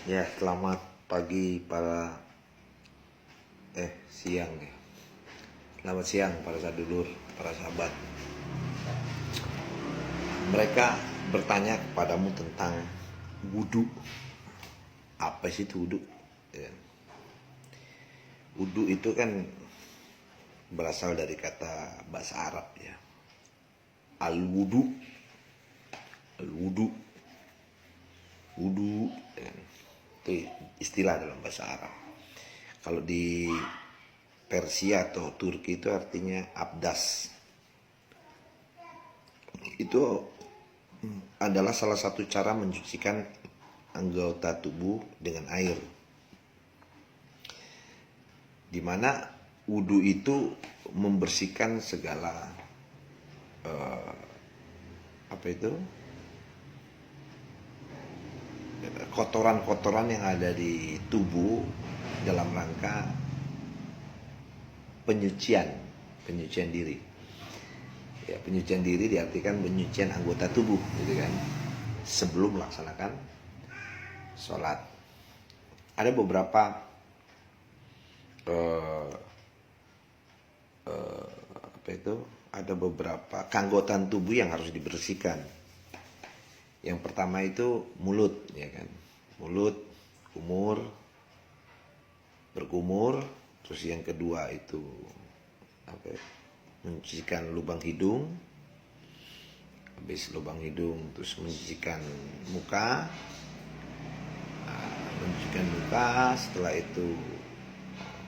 Ya, selamat pagi siang ya. Selamat siang para sadulur, para sahabat. Mereka bertanya kepadamu tentang wudhu. Apa sih itu wudhu? Ya. Wudhu itu kan berasal dari kata bahasa Arab ya. Al-wudhu. Al-wudhu. Wudhu. Ya. Itu istilah dalam bahasa Arab. Kalau di Persia atau Turki itu artinya abdas. Itu adalah salah satu cara mencucikan anggota tubuh dengan air. Di mana wudhu itu membersihkan segala kotoran-kotoran yang ada di tubuh dalam rangka penyucian diri. Ya, penyucian diri diartikan penyucian anggota tubuh, gitu kan, sebelum melaksanakan sholat. Ada beberapa ada beberapa keanggotaan tubuh yang harus dibersihkan. Yang pertama itu mulut, ya kan, mulut, berkumur. Terus yang kedua itu mencucikan lubang hidung. Habis lubang hidung terus mencucikan muka. Setelah itu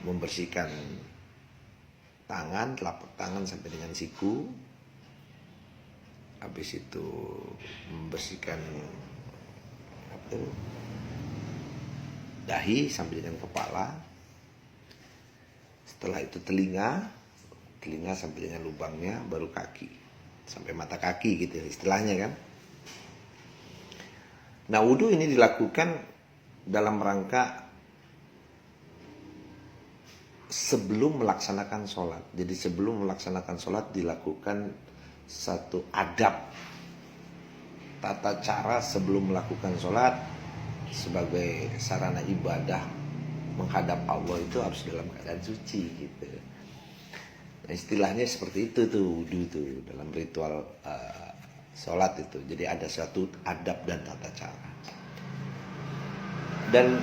membersihkan tangan, telapak tangan sampai dengan siku. Habis itu membersihkan dahi sampai dengan kepala. Setelah itu telinga sampai dengan lubangnya, baru kaki sampai mata kaki, gitu istilahnya kan. Nah, wudhu ini dilakukan dalam rangka sebelum melaksanakan sholat. Jadi sebelum melaksanakan sholat dilakukan satu adab, tata cara sebelum melakukan sholat. Sebagai sarana ibadah menghadap Allah itu harus dalam keadaan suci, gitu. Nah, istilahnya seperti itu tuh, wudhu tuh dalam ritual sholat itu. Jadi ada suatu adab dan tata cara. Dan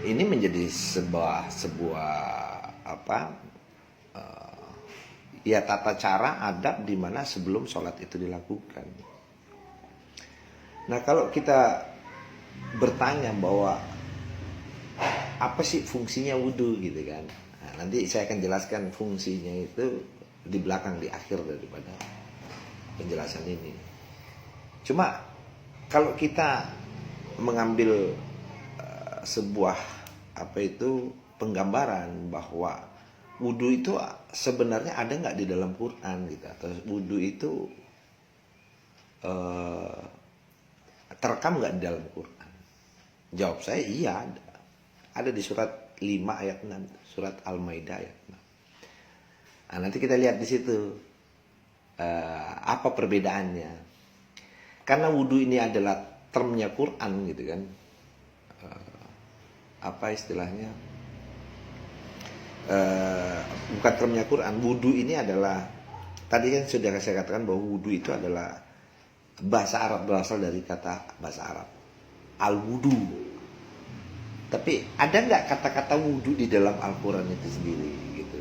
ini menjadi sebuah tata cara adab di mana sebelum sholat itu dilakukan. Nah, kalau kita bertanya bahwa apa sih fungsinya wudhu, gitu kan. Nah, nanti saya akan jelaskan fungsinya itu di belakang, di akhir daripada penjelasan ini. Cuma kalau kita mengambil sebuah penggambaran bahwa wudhu itu sebenarnya ada nggak di dalam Quran, gitu, atau wudhu itu terekam nggak di dalam Quran? Jawab saya iya, ada di surat 5 ayat 6, surat Al-Maidah ayat 6. Nah, nanti kita lihat di situ apa perbedaannya. Karena wudhu ini adalah termnya Quran, gitu kan. Bukan termnya Quran. Wudhu ini adalah, tadi kan sudah saya katakan bahwa wudhu itu adalah bahasa Arab, berasal dari kata bahasa Arab al-wudhu. Tapi ada nggak kata-kata wudhu di dalam Al-Quran itu sendiri, gitu.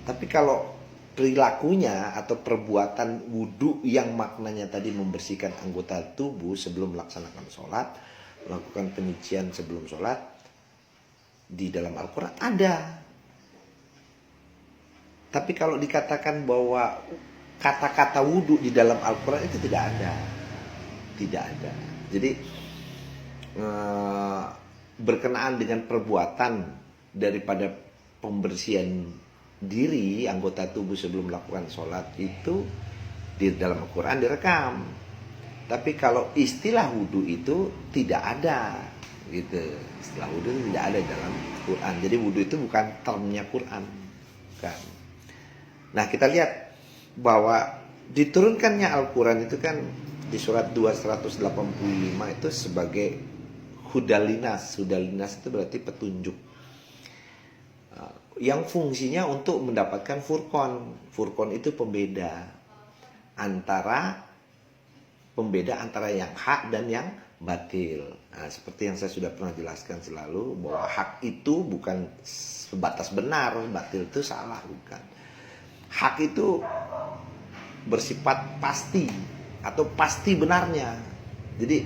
Tapi kalau perilakunya atau perbuatan wudhu yang maknanya tadi membersihkan anggota tubuh sebelum melaksanakan sholat, melakukan penyucian sebelum sholat, di dalam Al-Quran ada. Tapi kalau dikatakan bahwa kata-kata wudhu di dalam Al-Quran itu tidak ada. Tidak ada. Jadi berkenaan dengan perbuatan daripada pembersihan diri anggota tubuh sebelum melakukan sholat itu di dalam Al-Quran direkam. Tapi kalau istilah wudhu itu tidak ada, gitu. Istilah wudhu itu tidak ada dalam Quran. Jadi wudhu itu bukan termnya Quran, kan. Nah, kita lihat bahwa diturunkannya Al-Quran itu kan di surat 285 itu sebagai hudalinas. Hudalinas itu berarti petunjuk. Yang fungsinya untuk mendapatkan furqon. Furqon itu pembeda antara yang hak dan yang batil. Nah, seperti yang saya sudah pernah jelaskan selalu, bahwa hak itu bukan sebatas benar, batil itu salah, bukan. Hak itu bersifat pasti atau pasti benarnya. Jadi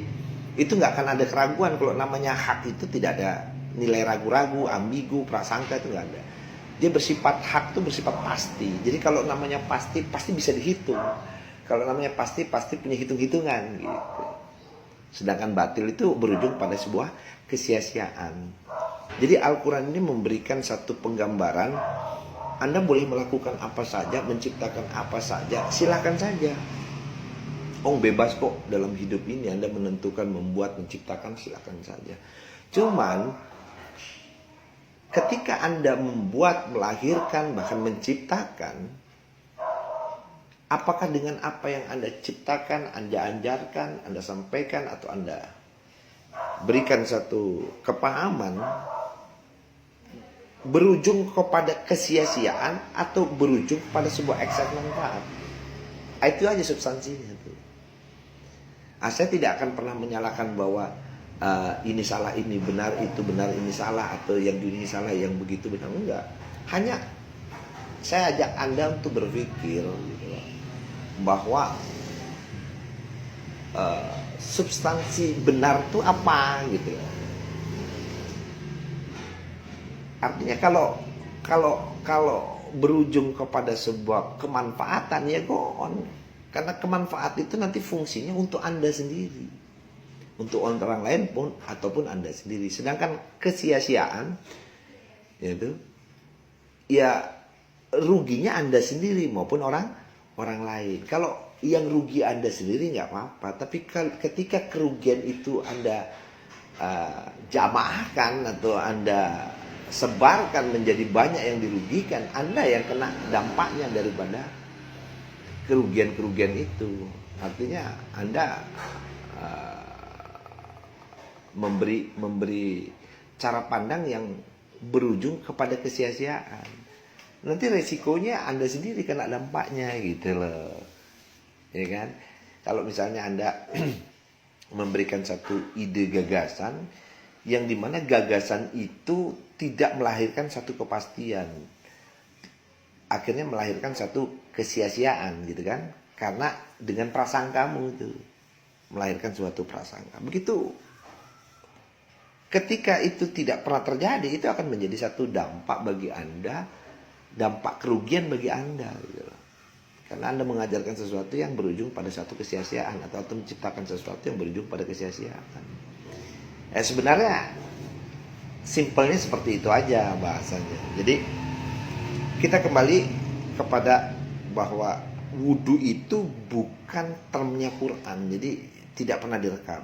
itu nggak akan ada keraguan. Kalau namanya hak itu tidak ada nilai ragu-ragu, ambigu, prasangka, itu nggak ada. Dia bersifat hak itu bersifat pasti. Jadi kalau namanya pasti, pasti bisa dihitung. Kalau namanya pasti, pasti punya hitung-hitungan gitu. Sedangkan batil itu berujung pada sebuah kesia-siaan. Jadi Al-Quran ini memberikan satu penggambaran. Anda boleh melakukan apa saja, menciptakan apa saja, silakan saja. Bebas kok dalam hidup ini. Anda menentukan, membuat, menciptakan, silakan saja. Cuman ketika Anda membuat, melahirkan, bahkan menciptakan, apakah dengan apa yang Anda ciptakan, Anda ajarkan, Anda sampaikan, atau Anda berikan satu kepahaman, berujung kepada kesia-siaan atau berujung kepada sebuah eksak manfaat? Itu aja substansinya tuh. Saya tidak akan pernah menyalahkan bahwa ini salah, ini benar, itu benar, ini salah, atau yang ini salah, yang begitu benar. Enggak. Hanya saya ajak Anda untuk berpikir gitu, bahwa substansi benar itu apa gitu. Artinya kalau berujung kepada sebuah kemanfaatan, ya go on. Karena kemanfaat itu nanti fungsinya untuk Anda sendiri, untuk orang lain pun ataupun Anda sendiri. Sedangkan kesia-siaan yaitu ya ruginya Anda sendiri maupun orang lain. Kalau yang rugi Anda sendiri nggak apa-apa, tapi ketika kerugian itu Anda jamaahkan atau Anda sebarkan menjadi banyak yang dirugikan, Anda yang kena dampaknya daripada kerugian-kerugian itu. Artinya Anda memberi cara pandang yang berujung kepada kesia-siaan. Nanti resikonya Anda sendiri kena dampaknya gitu loh. Ya kan? Kalau misalnya Anda memberikan satu ide gagasan yang dimana gagasan itu tidak melahirkan satu kepastian, akhirnya melahirkan satu kesia-siaan gitu kan? Karena dengan prasangkamu itu melahirkan suatu prasangka. Begitu. Ketika itu tidak pernah terjadi, itu akan menjadi satu dampak bagi Anda, dampak kerugian bagi Anda gitu. Karena Anda mengajarkan sesuatu yang berujung pada satu kesia-siaan, atau menciptakan sesuatu yang berujung pada kesia-siaan. Sebenarnya simpelnya seperti itu aja bahasanya. Jadi kita kembali kepada bahwa wudhu itu bukan termnya Quran, jadi tidak pernah direkam.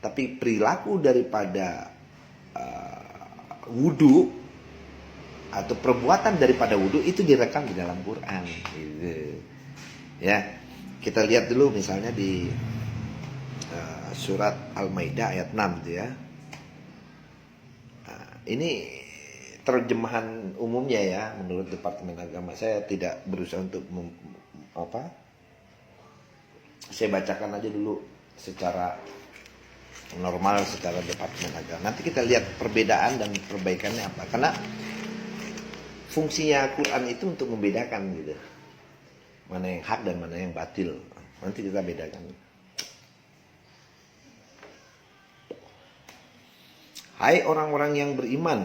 Tapi perilaku daripada wudhu atau perbuatan daripada wudhu itu direkam di dalam Quran gitu. Ya, kita lihat dulu misalnya di surat Al-Maidah ayat 6 gitu ya. Ini terjemahan umumnya ya menurut Departemen Agama. Saya tidak berusaha untuk saya bacakan aja dulu secara normal, secara Departemen Agama. Nanti kita lihat perbedaan dan perbaikannya apa. Karena fungsinya Quran itu untuk membedakan gitu, mana yang hak dan mana yang batil. Nanti kita bedakan. Hai orang-orang yang beriman,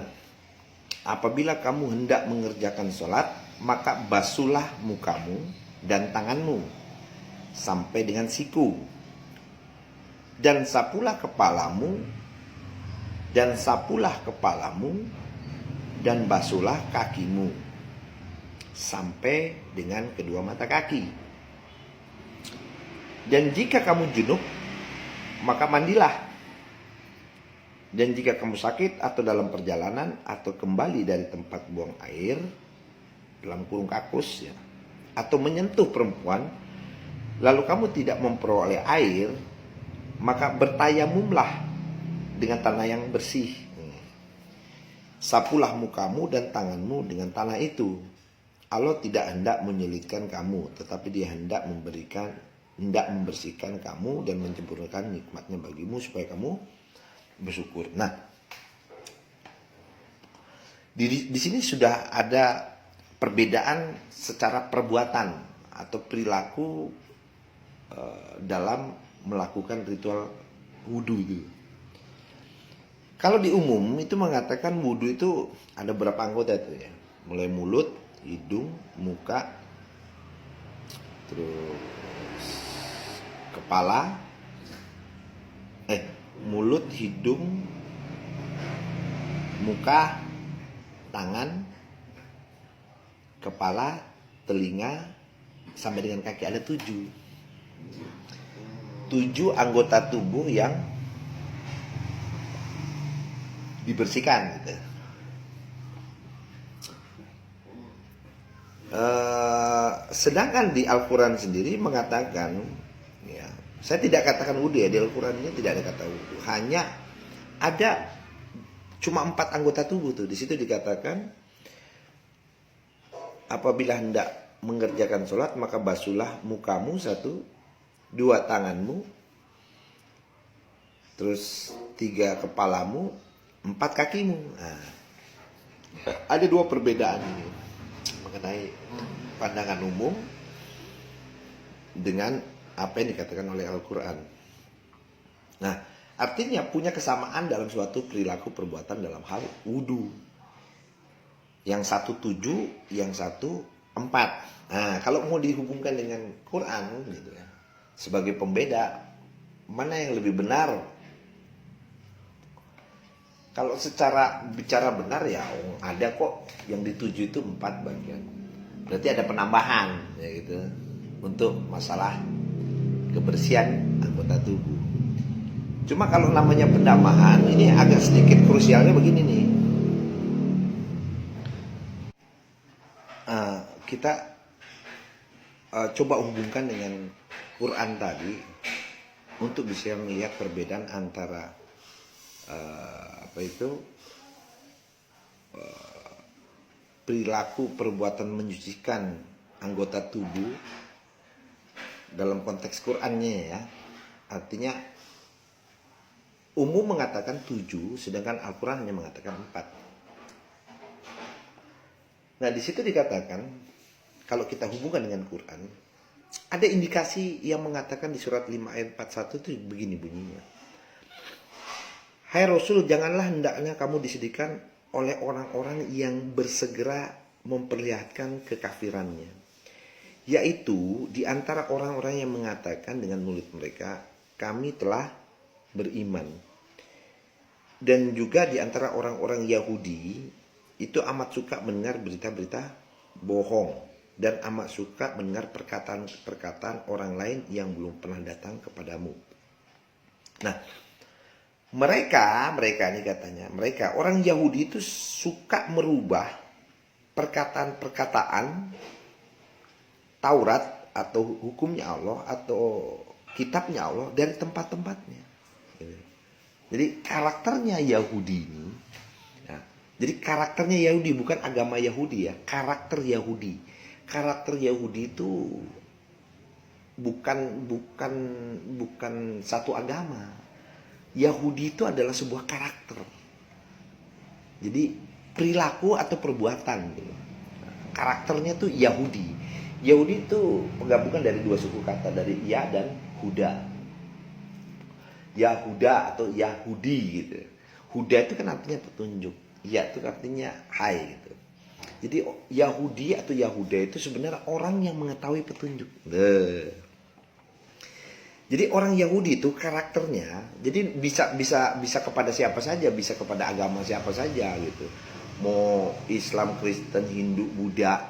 apabila kamu hendak mengerjakan sholat, maka basuhlah mukamu dan tanganmu sampai dengan siku, dan sapulah kepalamu, dan basuhlah kakimu sampai dengan kedua mata kaki. Dan jika kamu junub, maka mandilah. Dan jika kamu sakit atau dalam perjalanan atau kembali dari tempat buang air, dalam kurung kakus ya, atau menyentuh perempuan, lalu kamu tidak memperoleh air, maka bertayamumlah dengan tanah yang bersih. Sapulah mukamu dan tanganmu dengan tanah itu. Allah tidak hendak menyulitkan kamu, tetapi Dia hendak membersihkan kamu dan menyempurnakan nikmatnya bagimu supaya kamu bersyukur. Nah, di sini sudah ada perbedaan secara perbuatan atau perilaku dalam melakukan ritual wudhu itu. Kalau di umum itu mengatakan wudhu itu ada berapa anggota itu ya, mulai mulut, hidung, muka, terus kepala, mulut, hidung, muka, tangan, kepala, telinga, sampai dengan kaki. Ada 7 anggota tubuh yang dibersihkan gitu. Sedangkan di Al-Quran sendiri mengatakan, ya, saya tidak katakan wudhu ya, di Al-Quran ini tidak ada kata wudhu, hanya ada cuma 4 anggota tubuh tuh. Di situ dikatakan apabila hendak mengerjakan sholat maka basuhlah mukamu 1, 2 tanganmu, terus 3 kepalamu, 4 kakimu. Nah, ada 2 perbedaan ini mengenai pandangan umum dengan apa yang dikatakan oleh Al-Quran. Nah, artinya punya kesamaan dalam suatu perilaku perbuatan dalam hal wudhu. Yang 1 7, yang 1 4. Nah, kalau mau dihubungkan dengan Quran gitu ya, sebagai pembeda, mana yang lebih benar? Kalau secara bicara benar ya ada kok yang dituju itu 4 bagian. Berarti ada penambahan ya gitu untuk masalah kebersihan anggota tubuh. Cuma kalau namanya penambahan ini agak sedikit krusialnya begini nih. Kita coba hubungkan dengan Quran tadi untuk bisa melihat perbedaan antara perilaku perbuatan menyucikan anggota tubuh dalam konteks Qur'annya ya. Artinya umum mengatakan 7, sedangkan Al-Quran hanya mengatakan 4. Nah, di situ dikatakan kalau kita hubungkan dengan Quran, ada indikasi yang mengatakan di surat 5 ayat 41 itu begini bunyinya. Hai Rasul, janganlah hendaknya kamu disedikan oleh orang-orang yang bersegera memperlihatkan kekafirannya, yaitu di antara orang-orang yang mengatakan dengan mulut mereka, kami telah beriman. Dan juga di antara orang-orang Yahudi itu amat suka mendengar berita-berita bohong dan amat suka mendengar perkataan-perkataan orang lain yang belum pernah datang kepadamu. Nah, mereka ini katanya, orang Yahudi itu suka merubah perkataan-perkataan Taurat atau hukumnya Allah atau kitabnya Allah dari tempat-tempatnya. Jadi karakternya Yahudi ini, ya, jadi karakternya Yahudi bukan agama Yahudi ya, karakter Yahudi. Karakter Yahudi itu bukan satu agama. Yahudi itu adalah sebuah karakter. Jadi perilaku atau perbuatan gitu. Karakternya tuh Yahudi. Yahudi itu penggabungan dari 2 suku kata, dari Ya dan Huda. Yahuda atau Yahudi gitu. Huda itu kan artinya petunjuk. Ya itu artinya hai gitu. Jadi Yahudi atau Yahuda itu sebenarnya orang yang mengetahui petunjuk. Jadi orang Yahudi itu karakternya, jadi bisa kepada siapa saja, bisa kepada agama siapa saja gitu. Mau Islam, Kristen, Hindu, Buddha,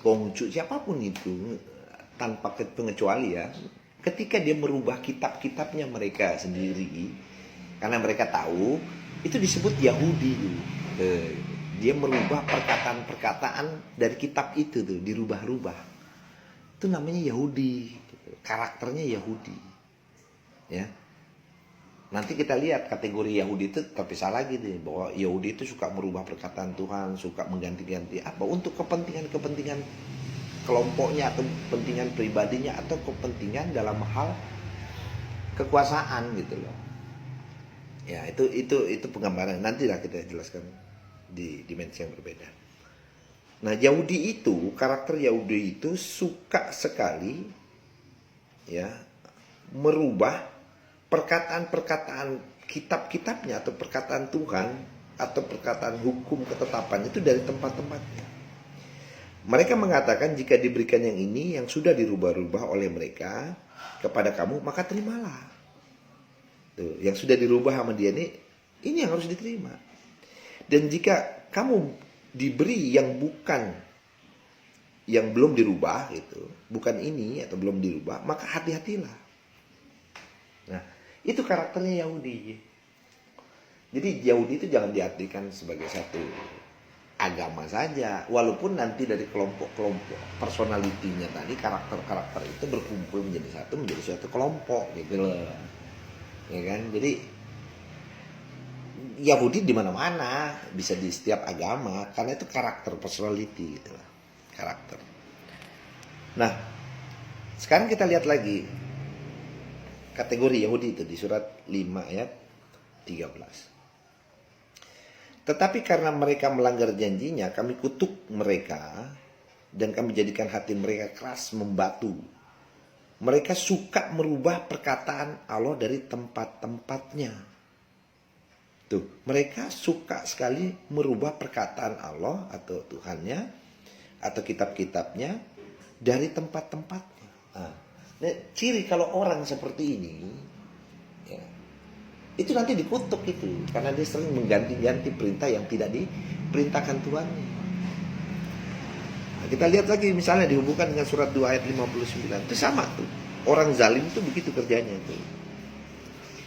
Konghucu, siapapun itu, tanpa pengecuali ya. Ketika dia merubah kitab-kitabnya mereka sendiri, karena mereka tahu itu disebut Yahudi. Dia merubah perkataan-perkataan dari kitab itu tuh, dirubah-rubah. Itu namanya Yahudi. Karakternya Yahudi, ya. Nanti kita lihat kategori Yahudi itu terpisah lagi nih, bahwa Yahudi itu suka merubah perkataan Tuhan, suka mengganti-ganti apa untuk kepentingan-kepentingan kelompoknya atau kepentingan pribadinya atau kepentingan dalam hal kekuasaan gitu loh. Ya, itu penggambaran. Nantilah kita jelaskan di dimensi yang berbeda. Nah, Yahudi itu, karakter Yahudi itu suka sekali ya merubah perkataan-perkataan kitab-kitabnya atau perkataan Tuhan atau perkataan hukum ketetapan itu dari tempat-tempatnya. Mereka mengatakan jika diberikan yang ini yang sudah dirubah-rubah oleh mereka kepada kamu, maka terimalah. Tuh, yang sudah dirubah sama dia ini yang harus diterima. Dan jika kamu diberi yang bukan, yang belum dirubah gitu, bukan ini atau belum dirubah, maka hati-hatilah. Nah, itu karakternya Yahudi. Jadi Yahudi itu jangan diartikan sebagai satu agama saja, walaupun nanti dari kelompok-kelompok personalitinya tadi, karakter-karakter itu berkumpul menjadi satu, menjadi suatu kelompok gitu loh. Ya kan? Jadi Yahudi di mana-mana, bisa di setiap agama, karena itu karakter, personality gitu loh. Karakter. Nah, sekarang kita lihat lagi kategori Yahudi itu di surat 5 ayat 13. Tetapi karena mereka melanggar janjinya, kami kutuk mereka dan kami jadikan hati mereka keras membatu. Mereka suka merubah perkataan Allah dari tempat-tempatnya. Tuh, mereka suka sekali merubah perkataan Allah atau Tuhannya atau kitab-kitabnya dari tempat-tempatnya. Nah, ciri kalau orang seperti ini ya, itu nanti dikutuk itu karena dia sering mengganti-ganti perintah yang tidak diperintahkan Tuhannya. Nah, kita lihat lagi misalnya dihubungkan dengan surat 2 ayat 59. Itu sama tuh. Orang zalim itu begitu kerjanya tuh.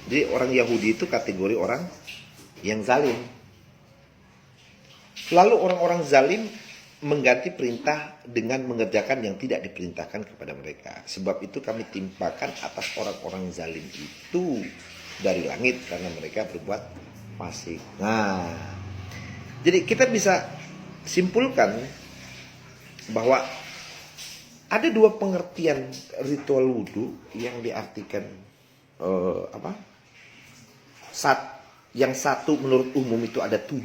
Jadi orang Yahudi itu kategori orang yang zalim. Lalu orang-orang zalim mengganti perintah dengan mengerjakan yang tidak diperintahkan kepada mereka. Sebab itu kami timpakan atas orang-orang zalim itu dari langit karena mereka berbuat fasik. Nah, jadi kita bisa simpulkan bahwa ada dua pengertian ritual wudhu yang diartikan yang satu menurut umum itu ada 7.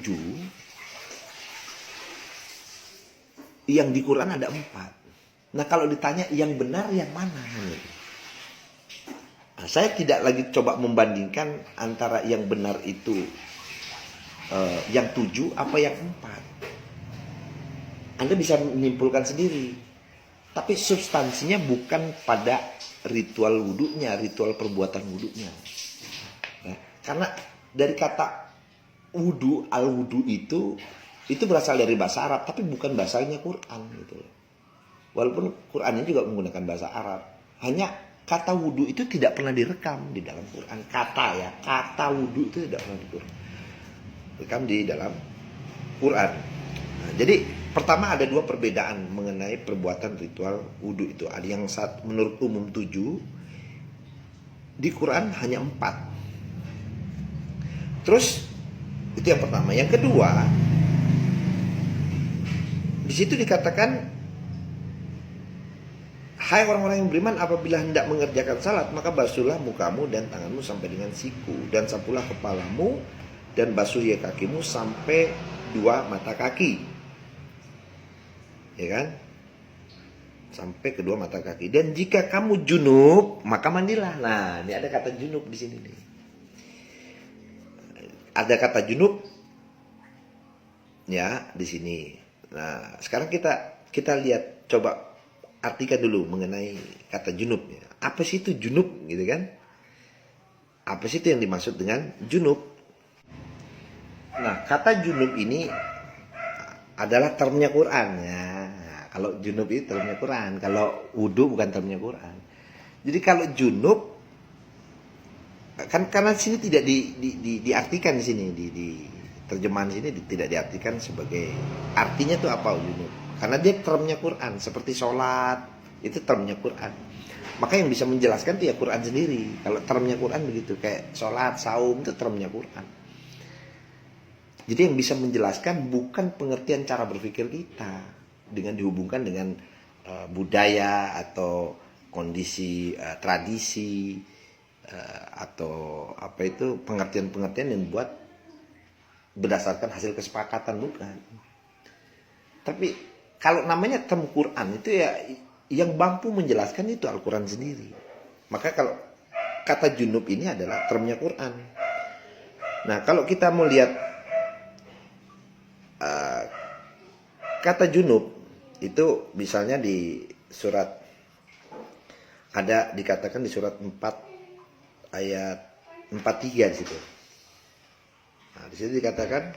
Yang di Quran ada 4. Nah, kalau ditanya yang benar yang mana? Nah, saya tidak lagi coba membandingkan antara yang benar itu yang 7 apa yang 4. Anda bisa menyimpulkan sendiri. Tapi substansinya bukan pada ritual wudhunya, ritual perbuatan wudhunya. Nah, karena dari kata wudhu, al-wudhu itu berasal dari bahasa Arab, tapi bukan bahasanya Quran gitu. Walaupun Qurannya juga menggunakan bahasa Arab. Hanya kata wudhu itu tidak pernah direkam di dalam Quran. Kata wudhu itu tidak pernah direkam di dalam Quran. Nah, jadi pertama ada 2 perbedaan mengenai perbuatan ritual wudhu itu. Ada yang menurut umum 7, di Quran hanya 4. Terus itu yang pertama. Yang kedua, di situ dikatakan, hai orang-orang yang beriman, apabila hendak mengerjakan salat, maka basuhlah mukamu dan tanganmu sampai dengan siku, dan sapulah kepalamu, dan basuhi kakimu sampai 2 mata kaki. Ya kan? Sampai kedua mata kaki. Dan jika kamu junub, maka mandilah. Nah, ini ada kata junub di sini nih. Ada kata junub ya di sini. Nah, sekarang kita lihat, coba artikan dulu mengenai kata junub. Apa sih itu junub gitu kan? Apa sih itu yang dimaksud dengan junub? Nah, kata junub ini adalah termnya Quran ya. Kalau junub itu termnya Quran, kalau wudhu bukan termnya Quran. Jadi kalau junub kan karena sini tidak diartikan di sini di terjemahan sini tidak diartikan sebagai artinya tuh apa junub. Karena dia termnya Quran, seperti sholat itu termnya Quran. Maka yang bisa menjelaskan itu ya Quran sendiri. Kalau termnya Quran begitu, kayak sholat, saum itu termnya Quran. Jadi yang bisa menjelaskan bukan pengertian cara berpikir kita dengan dihubungkan dengan budaya atau kondisi tradisi atau apa itu pengertian-pengertian yang buat berdasarkan hasil kesepakatan, bukan. Tapi kalau namanya term Quran itu ya yang mampu menjelaskan itu Al-Quran sendiri. Maka kalau kata junub ini adalah termnya Quran. Nah, kalau kita mau lihat kata junub itu misalnya di surat ada dikatakan di surat 4 ayat 43 di situ. Nah, di situ dikatakan,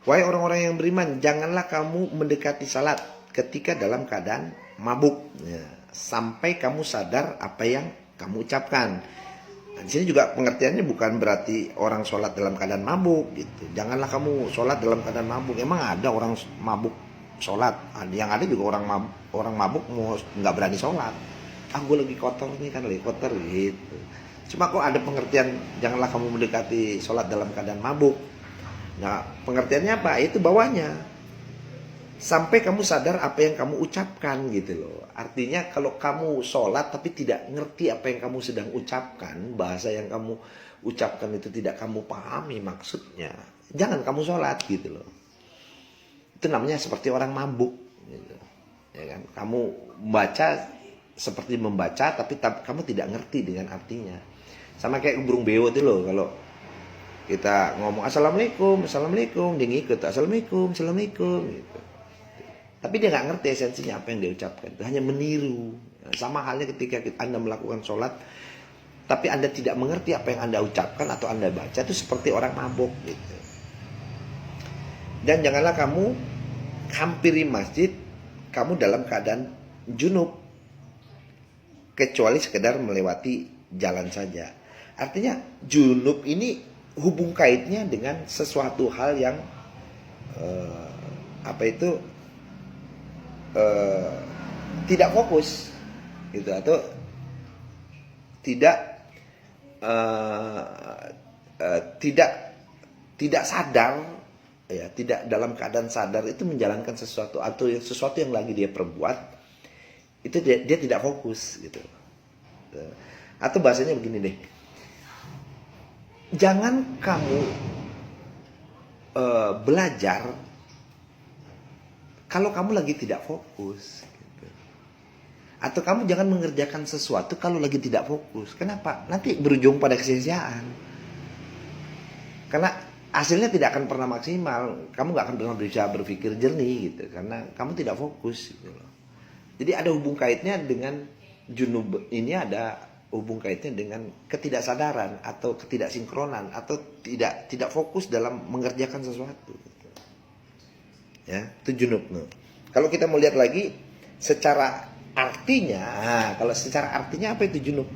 wahai orang-orang yang beriman, janganlah kamu mendekati salat ketika dalam keadaan mabuk, ya, sampai kamu sadar apa yang kamu ucapkan. Nah, di sini juga pengertiannya bukan berarti orang sholat dalam keadaan mabuk gitu. Janganlah kamu sholat dalam keadaan mabuk. Emang ada orang mabuk sholat? Yang ada juga orang mabuk mau nggak berani sholat. Ah, gue lagi kotor nih, kan lagi kotor gitu. Cuma kok ada pengertian janganlah kamu mendekati sholat dalam keadaan mabuk. Nah, pengertiannya apa? Itu bawahnya. Sampai kamu sadar apa yang kamu ucapkan gitu loh. Artinya kalau kamu sholat tapi tidak ngerti apa yang kamu sedang ucapkan, bahasa yang kamu ucapkan itu tidak kamu pahami maksudnya, jangan kamu sholat gitu loh. Itu namanya seperti orang mabuk gitu. Ya kan? Kamu baca seperti membaca tapi kamu tidak ngerti dengan artinya. Sama kayak burung beo itu loh, kalau kita ngomong assalamualaikum, assalamualaikum, dia ngikut assalamualaikum, assalamualaikum gitu. Tapi dia nggak ngerti esensinya apa yang dia ucapkan, itu hanya meniru. Sama halnya ketika Anda melakukan sholat, tapi Anda tidak mengerti apa yang Anda ucapkan atau Anda baca, itu seperti orang mabuk gitu. Dan janganlah kamu hampiri masjid, kamu dalam keadaan junub, kecuali sekedar melewati jalan saja. Artinya junub ini hubung kaitnya dengan sesuatu hal yang tidak fokus gitu, atau tidak sadar ya, tidak dalam keadaan sadar itu menjalankan sesuatu atau sesuatu yang lagi dia perbuat, itu dia tidak fokus gitu. Atau bahasanya begini deh, jangan kamu belajar kalau kamu lagi tidak fokus gitu. Atau kamu jangan mengerjakan sesuatu kalau lagi tidak fokus. Kenapa? Nanti berujung pada kesia-siaan. Karena hasilnya tidak akan pernah maksimal. Kamu gak akan pernah bisa berpikir jernih gitu, karena kamu tidak fokus gitu loh. Jadi ada hubung kaitnya dengan junub ini, ada hubung kaitnya dengan ketidaksadaran atau ketidaksinkronan atau tidak fokus dalam mengerjakan sesuatu. Ya, itu junub. Kalau kita mau lihat lagi secara artinya, kalau secara artinya apa itu junub?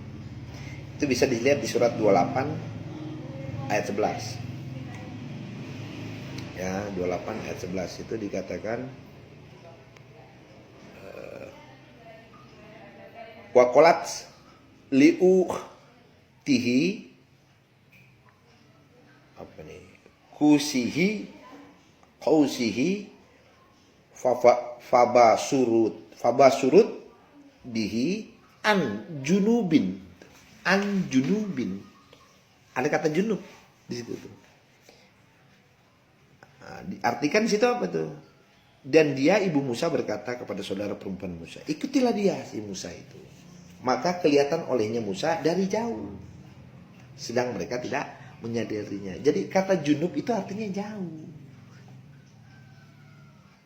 Itu bisa dilihat di surat 28 ayat 11. Ya, 28 ayat 11 itu dikatakan wa qalat li'u tihi apa nih? Kusihi qausihi fabasurut bihi an junubin. Ada kata junub di situ tuh. Nah, diartikan di situ apa tuh? Dan dia ibu Musa berkata kepada saudara perempuan Musa, ikutilah dia si Musa itu. Maka kelihatan olehnya Musa dari jauh, sedang mereka tidak menyadarinya. Jadi kata junub itu artinya jauh.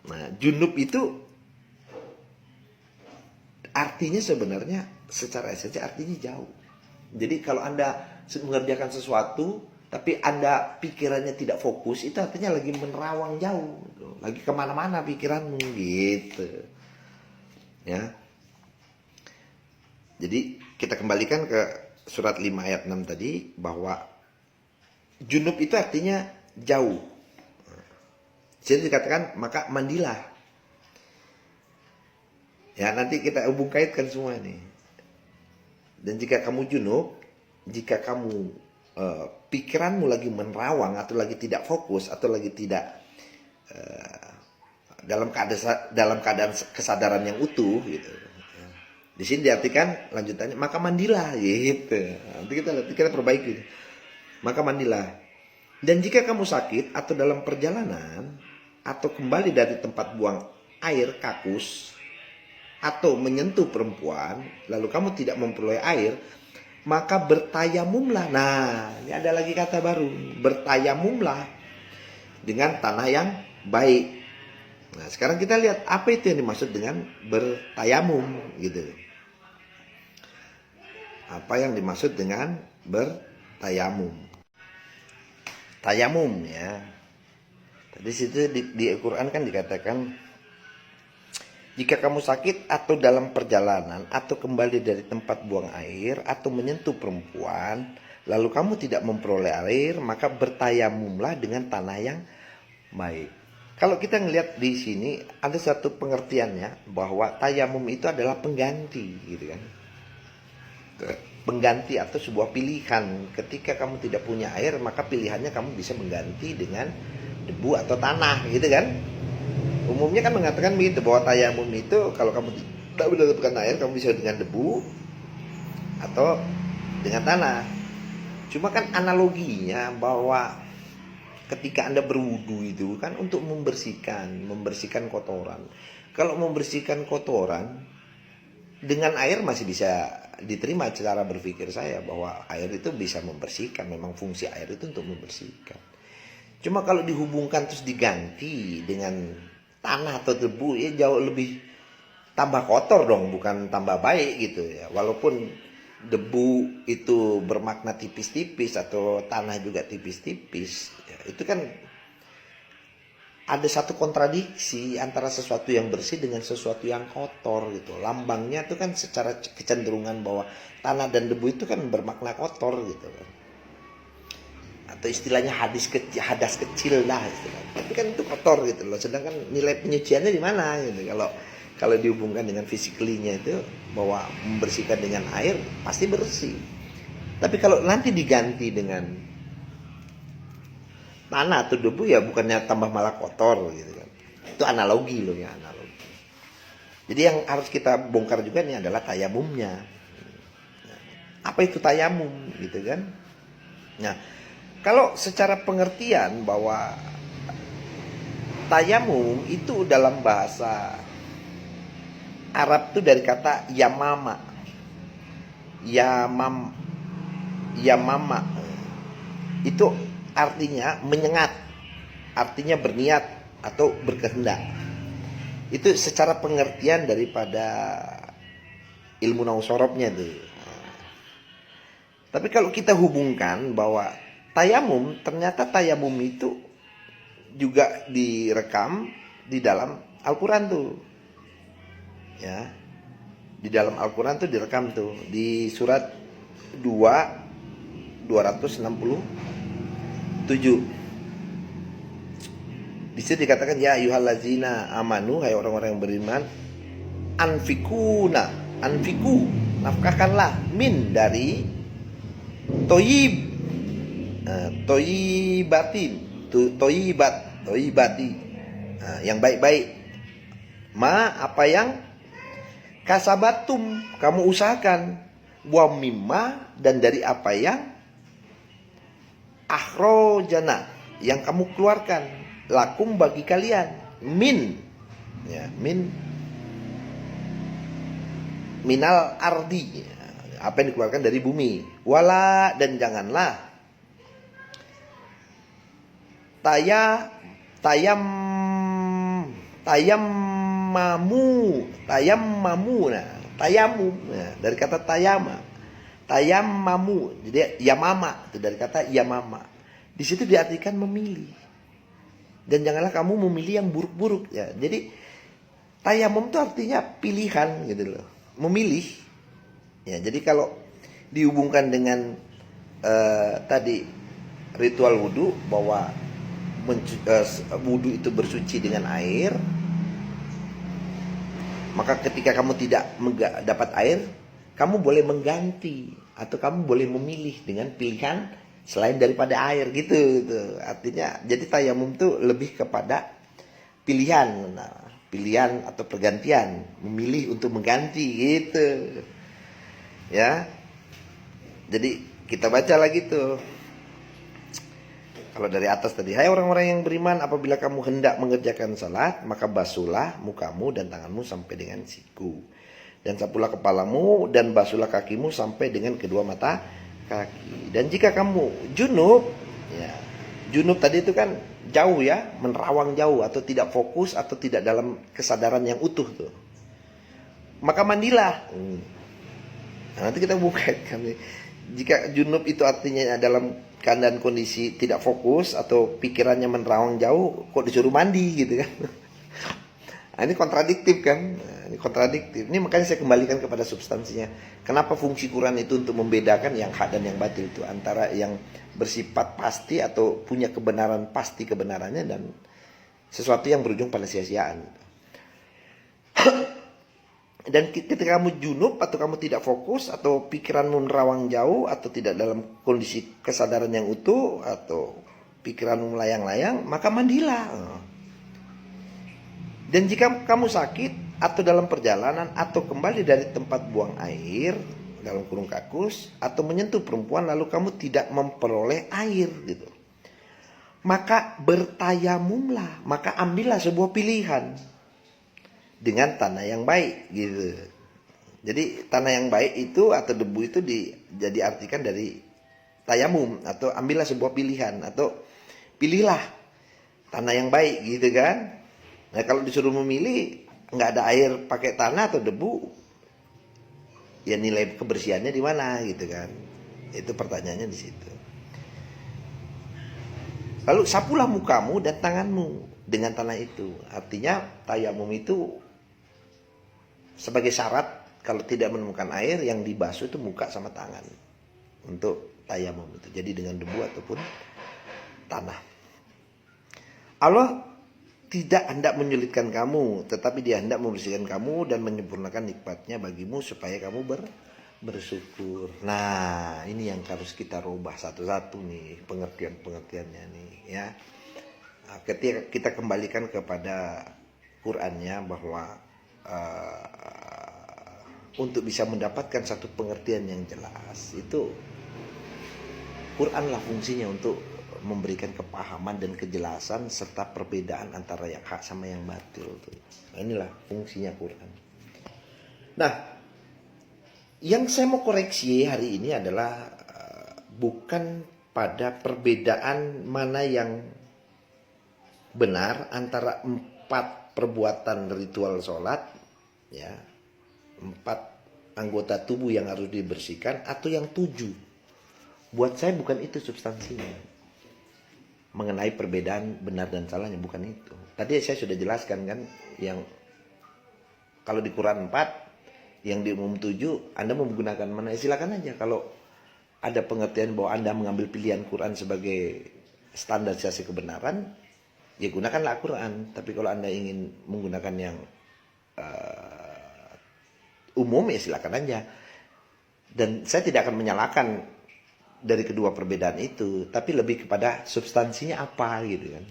Nah, junub itu artinya sebenarnya secara esensi artinya jauh. Jadi kalau Anda mengerjakan sesuatu tapi Anda pikirannya tidak fokus, itu artinya lagi menerawang jauh, lagi kemana-mana pikiranmu gitu. Ya. Jadi kita kembalikan ke surat 5 ayat 6 tadi, bahwa junub itu artinya jauh. Jadi dikatakan maka mandilah. Ya, nanti kita hubung kaitkan semua nih. Dan jika kamu junub, jika kamu pikiranmu lagi menerawang atau lagi tidak fokus atau lagi tidak dalam keadaan kesadaran yang utuh gitu. Di sini diartikan lanjutannya maka mandilah gitu. Nanti kita perbaiki. Maka mandilah. Dan jika kamu sakit atau dalam perjalanan atau kembali dari tempat buang air kakus atau menyentuh perempuan lalu kamu tidak memperoleh air, maka bertayamumlah. Nah, ini ada lagi kata baru, bertayamumlah dengan tanah yang baik. Nah, sekarang kita lihat apa itu yang dimaksud dengan bertayamum gitu. Apa yang dimaksud dengan bertayamum? Tayamum ya. Tadi situ di Al-Quran kan dikatakan jika kamu sakit atau dalam perjalanan atau kembali dari tempat buang air atau menyentuh perempuan lalu kamu tidak memperoleh air, maka bertayamumlah dengan tanah yang baik. Kalau kita ngelihat di sini ada satu pengertiannya bahwa tayamum itu adalah pengganti gitu kan. Pengganti atau sebuah pilihan. Ketika kamu tidak punya air, maka pilihannya kamu bisa mengganti dengan debu atau tanah gitu kan. Umumnya kan mengatakan begitu bahwa tayamum itu kalau kamu tidak mendapatkan air, kamu bisa dengan debu atau dengan tanah. Cuma kan analoginya bahwa ketika Anda berwudu itu kan untuk membersihkan kotoran. Kalau membersihkan kotoran dengan air masih bisa diterima cara berpikir saya bahwa air itu bisa membersihkan. Memang fungsi air itu untuk membersihkan. Cuma kalau dihubungkan terus diganti dengan tanah atau debu ya jauh lebih tambah kotor dong, bukan tambah baik gitu ya. Walaupun debu itu bermakna tipis-tipis atau tanah juga tipis-tipis ya, itu kan ada satu kontradiksi antara sesuatu yang bersih dengan sesuatu yang kotor gitu. Lambangnya itu kan secara kecenderungan bahwa tanah dan debu itu kan bermakna kotor gitu kan. Atau istilahnya hadas kecil lah istilahnya. Tapi kan itu kotor gitu loh. Sedangkan nilai penyuciannya di mana gitu. Kalau dihubungkan dengan physically-nya itu bahwa membersihkan dengan air pasti bersih. Tapi kalau nanti diganti dengan tanah atau debu ya bukannya tambah malah kotor gitu kan. Itu analogi loh ya, analogi. Jadi yang harus kita bongkar juga nih adalah tayamumnya. Apa itu tayamum gitu kan? Nah, kalau secara pengertian bahwa tayamum itu dalam bahasa Arab itu dari kata yamama. Yamama. Itu artinya menyengat. Artinya berniat atau berkehendak. Itu secara pengertian daripada ilmu nausorobnya tuh. Tapi kalau kita hubungkan bahwa tayamum, ternyata tayamum itu juga direkam di dalam Al-Quran tuh. Ya. Di dalam Al-Quran tuh direkam tuh. Di surat 267. Di situ dikatakan ya ayyuhallazina amanu, hai orang-orang yang beriman, anfiku, nafkahkanlah min dari toyibati yang baik-baik, apa yang kasabatum kamu usahakan, wa mimma dan dari apa yang akhrojana yang kamu keluarkan, lakum bagi kalian, min minal ardi, apa yang dikeluarkan dari bumi, wala dan janganlah tayammamu, tayamum dari kata tayammamu, jadi yamama itu dari kata yamama. Di situ diartikan memilih. Dan janganlah kamu memilih yang buruk-buruk ya. Jadi tayamum itu artinya pilihan gitu loh, memilih. Ya, jadi kalau dihubungkan dengan tadi ritual wudu bahwa wudu itu bersuci dengan air, Maka ketika kamu tidak dapat air, kamu boleh mengganti atau kamu boleh memilih dengan pilihan selain daripada air gitu. Artinya jadi tayamum tuh lebih kepada pilihan. Nah, pilihan atau pergantian, memilih untuk mengganti gitu. Ya. Jadi kita baca lagi tuh. Kalau dari atas tadi, hai orang-orang yang beriman, apabila kamu hendak mengerjakan salat, maka basuhlah mukamu dan tanganmu sampai dengan siku. Dan sapulah kepalamu dan basuhlah kakimu sampai dengan kedua mata kaki. Dan jika kamu junub, ya, junub tadi itu kan jauh ya, menerawang jauh atau tidak fokus atau tidak dalam kesadaran yang utuh tuh. Maka mandilah. Nah, nanti kita buka kan. Jika junub itu artinya dalam keadaan kondisi tidak fokus atau pikirannya menerawang jauh, kok disuruh mandi gitu kan. Nah, ini kontradiktif kan. Nah, ini kontradiktif. Ini makanya saya kembalikan kepada substansinya. Kenapa fungsi Quran itu untuk membedakan yang hak dan yang batil itu, antara yang bersifat pasti atau punya kebenaran pasti kebenarannya dan sesuatu yang berujung pada sia-siaan. Dan ketika kamu junub atau kamu tidak fokus atau pikiranmu menerawang jauh atau tidak dalam kondisi kesadaran yang utuh atau pikiranmu melayang-layang, maka mandilah. Dan jika kamu sakit atau dalam perjalanan atau kembali dari tempat buang air dalam kurung kakus atau menyentuh perempuan lalu kamu tidak memperoleh air gitu, maka bertayamumlah, maka ambillah sebuah pilihan dengan tanah yang baik gitu. Jadi tanah yang baik itu atau debu itu jadi artikan dari tayamum atau ambillah sebuah pilihan atau pilihlah tanah yang baik gitu kan. Nah kalau disuruh memilih nggak ada air pakai tanah atau debu, ya nilai kebersihannya di mana gitu kan. Itu pertanyaannya di situ. Lalu sapulah mukamu dan tanganmu dengan tanah itu. Artinya tayamum itu sebagai syarat kalau tidak menemukan air yang dibasuh itu muka sama tangan untuk tayamum itu. Jadi dengan debu ataupun tanah. Allah tidak hendak menyulitkan kamu, tetapi Dia hendak membersihkan kamu dan menyempurnakan nikmatnya bagimu supaya kamu bersyukur. Nah, ini yang harus kita rubah satu-satu nih pengertian-pengertiannya nih ya. Nah, ketika kita kembalikan kepada Qur'annya bahwa untuk bisa mendapatkan satu pengertian yang jelas itu Quranlah fungsinya untuk memberikan kepahaman dan kejelasan serta perbedaan antara yang hak sama yang batil. Nah, inilah fungsinya Quran. Nah, yang saya mau koreksi hari ini adalah bukan pada perbedaan mana yang benar antara 4 perbuatan ritual sholat, ya, 4 anggota tubuh yang harus dibersihkan atau yang 7. Buat saya bukan itu substansinya. Mengenai perbedaan benar dan salahnya, bukan itu. Tadi saya sudah jelaskan kan, yang kalau di Quran 4, yang di umum 7, Anda mau menggunakan mana? Ya silakan aja. Kalau ada pengertian bahwa Anda mengambil pilihan Quran sebagai standarisasi kebenaran, ya gunakanlah Quran. Tapi kalau Anda ingin menggunakan yang umum, ya silakan aja. Dan saya tidak akan menyalahkan dari kedua perbedaan itu, tapi lebih kepada substansinya apa gitu kan.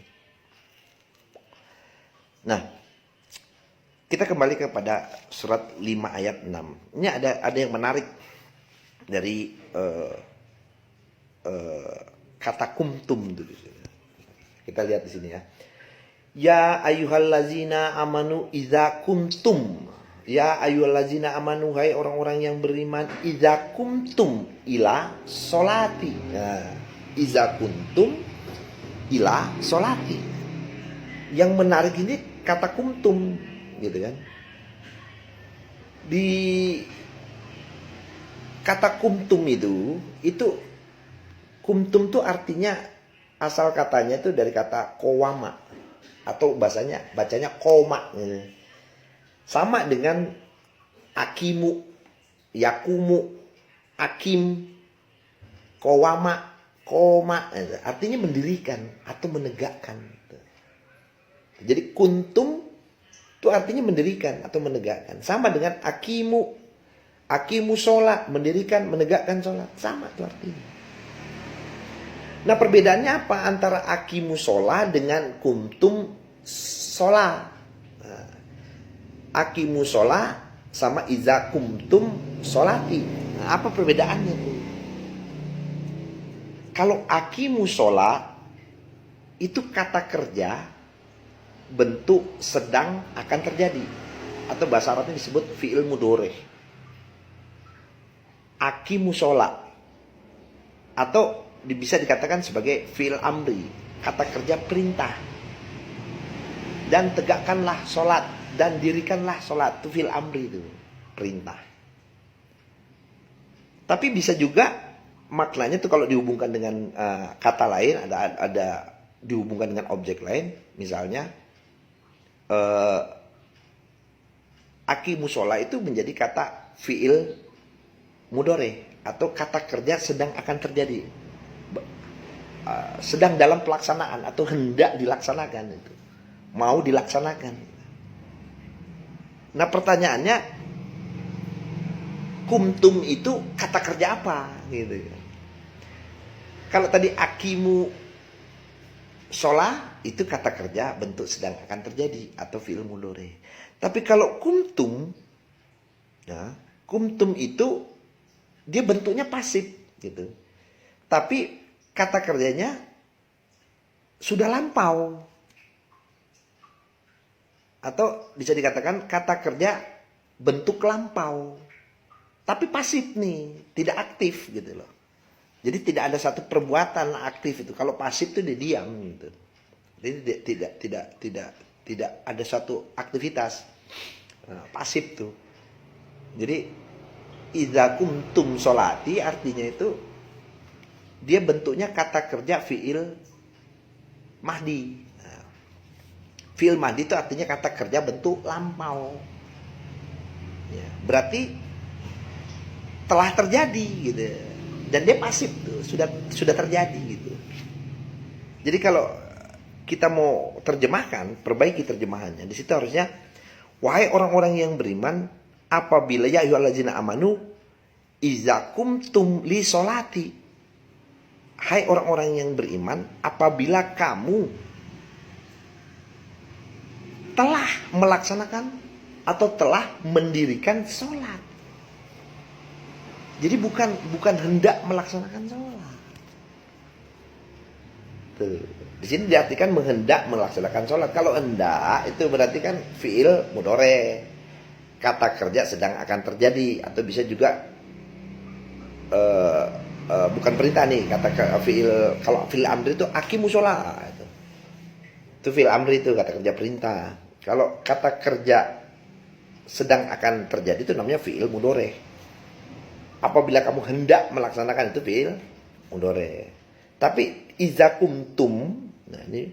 Nah, kita kembali kepada surat 5 ayat 6. Ini ada yang menarik dari kata kumtum dulu. Kita lihat di sini ya. Ya ayyuhallazina amanu idza kumtum. Ya ayyuhallazina amanu, hai orang-orang yang beriman, idza kumtum ila sholati. Nah, idza kuntum ila sholati. Yang menarik ini kata kumtum gitu kan. Di kata kumtum itu kumtum tuh artinya asal katanya itu dari kata kowama atau bacanya koma gitu. Sama dengan akimu, yakumu, akim, kowama, koma, artinya mendirikan atau menegakkan. Jadi kuntum Itu artinya mendirikan atau menegakkan. Sama dengan akimu. Akimu sholat, mendirikan, menegakkan sholat. Sama itu artinya. Nah perbedaannya apa antara akimu sholat dengan kumtum sholat? Nah, akimu sholat sama iza kumtum sholati. Nah, apa perbedaannya tuh? Kalau akimu sholat, itu kata kerja bentuk sedang akan terjadi. Atau bahasa Arabnya disebut fi'il mudhari. Akimu sholat. Atau bisa dikatakan sebagai fi'il amri. Kata kerja perintah. Dan tegakkanlah sholat. Dan dirikanlah sholat. Itu fi'il amri itu. Perintah. Tapi bisa juga maknanya tuh kalau dihubungkan dengan kata lain, ada dihubungkan dengan objek lain, misalnya akimu sholat itu menjadi kata fi'il mudhari atau kata kerja sedang akan terjadi, sedang dalam pelaksanaan atau hendak dilaksanakan, itu mau dilaksanakan. Nah pertanyaannya, kumtum itu kata kerja apa gitu. Kalau tadi akimu sholat itu kata kerja bentuk sedang akan terjadi atau fi'il mudhari. Tapi kalau kumtum, ya, kumtum itu dia bentuknya pasif gitu. Tapi kata kerjanya sudah lampau. Atau bisa dikatakan kata kerja bentuk lampau. Tapi pasif nih, tidak aktif gitu loh. Jadi tidak ada satu perbuatan aktif itu. Kalau pasif itu dia diam gitu. Jadi tidak ada satu aktivitas. Nah, pasif tuh. Jadi idza kumtum sholati artinya itu dia bentuknya kata kerja fi'il mahdi. Nah, fi'il mahdi itu artinya kata kerja bentuk lampau. Ya, berarti telah terjadi gitu. Dan dia pasif tuh, sudah terjadi gitu. Jadi kalau kita mau terjemahkan, perbaiki terjemahannya. Di situ harusnya wahai orang-orang yang beriman, apabila ya ayyuhallazina amanu iza kumtum li sholati. Hai orang-orang yang beriman, apabila kamu telah melaksanakan atau telah mendirikan sholat. Jadi bukan hendak melaksanakan sholat. Tuh. Di sini diartikan menghendak melaksanakan sholat. Kalau hendak itu berarti kan fi'il mudhari. Kata kerja sedang akan terjadi. Atau bisa juga bukan perintah nih. Kalau fi'il amri itu akimu sholat. Itu fi'il amri itu kata kerja perintah. Kalau kata kerja sedang akan terjadi itu namanya fi'il mudhari. Apabila kamu hendak melaksanakan itu fi'il mudhari. Tapi iza kumtum, nah ini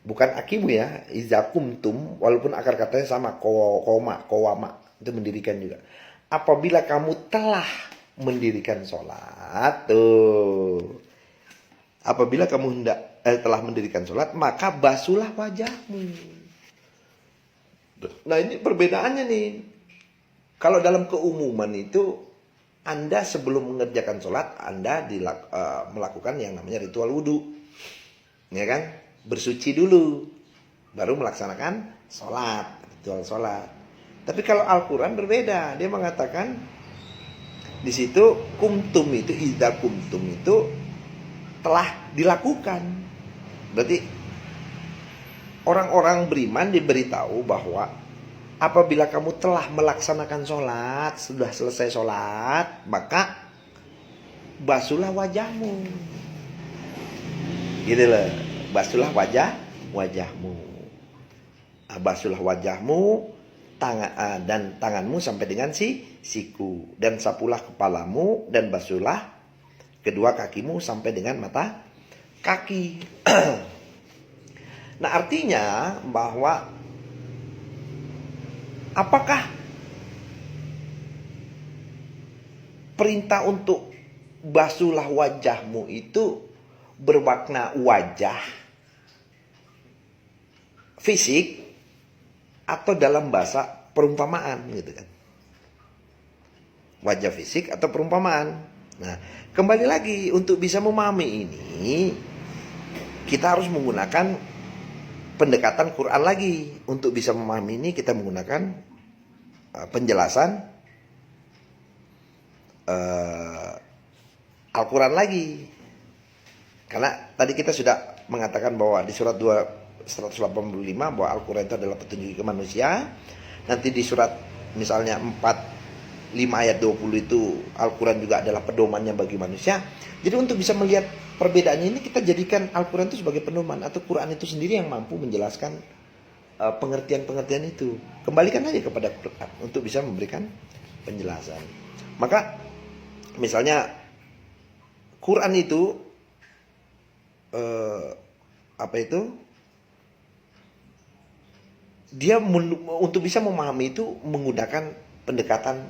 bukan akimu ya, iza kumtum, walaupun akar katanya sama, kowama, itu mendirikan juga. Apabila kamu telah mendirikan sholat, tuh. Apabila kamu telah mendirikan sholat, maka basuhlah wajahmu. Nah ini perbedaannya nih. Kalau dalam keumuman itu, Anda sebelum mengerjakan sholat, Anda melakukan yang namanya ritual wudhu. Ya kan? Bersuci dulu. Baru melaksanakan sholat. Ritual sholat. Tapi kalau Al-Quran berbeda. Dia mengatakan, di situ kumtum itu, idza kumtum itu telah dilakukan. Berarti orang-orang beriman diberitahu bahwa apabila kamu telah melaksanakan sholat, sudah selesai sholat, maka basuhlah wajahmu. Gitu loh, basuhlah wajahmu. Basuhlah wajahmu dan tanganmu sampai dengan siku. Dan sapulah kepalamu dan basuhlah kedua kakimu sampai dengan mata kaki. Nah artinya bahwa apakah perintah untuk basuhlah wajahmu itu bermakna wajah fisik atau dalam bahasa perumpamaan gitu kan. Wajah fisik atau perumpamaan. Nah, kembali lagi untuk bisa memahami ini kita harus menggunakan pendekatan Quran lagi. Untuk bisa memahami ini kita menggunakan penjelasan Al-Quran lagi. Karena tadi kita sudah mengatakan bahwa di surat 185 bahwa Al-Quran itu adalah petunjuk ke manusia. Nanti di surat misalnya 5 ayat 20 itu Al-Quran juga adalah pedomannya bagi manusia. Jadi untuk bisa melihat perbedaannya ini kita jadikan Al-Quran itu sebagai pedoman, atau Quran itu sendiri yang mampu menjelaskan pengertian-pengertian itu. Kembalikan aja kepada Quran untuk bisa memberikan penjelasan. Maka misalnya Quran itu dia untuk bisa memahami itu menggunakan pendekatan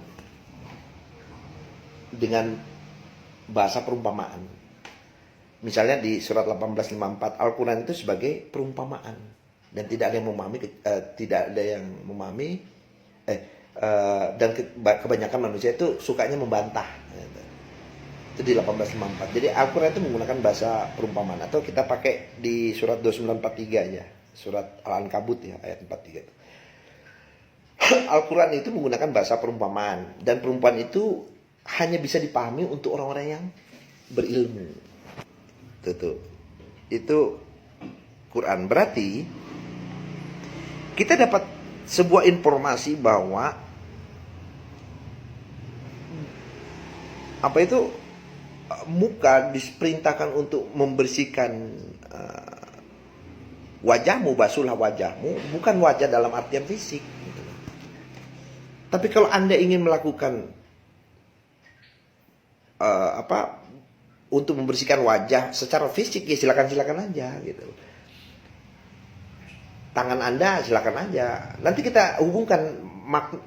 dengan bahasa perumpamaan. Misalnya di surat 1854 Al-Quran itu sebagai perumpamaan, dan tidak ada yang memahami dan kebanyakan manusia itu sukanya membantah. Itu di 1854. Jadi Al-Quran itu menggunakan bahasa perumpamaan, atau kita pakai di surat 2943 aja, surat Al-Ankabut ya ayat 43 itu. Al-Quran itu menggunakan bahasa perumpamaan, dan perumpamaan itu hanya bisa dipahami untuk orang-orang yang berilmu. Itu Quran. Berarti kita dapat sebuah informasi bahwa muka diperintahkan untuk membersihkan wajahmu, basuhlah wajahmu, bukan wajah dalam artian fisik. Tapi kalau Anda ingin melakukan untuk membersihkan wajah secara fisik, ya silakan aja gitu. Tangan Anda silakan aja. Nanti kita hubungkan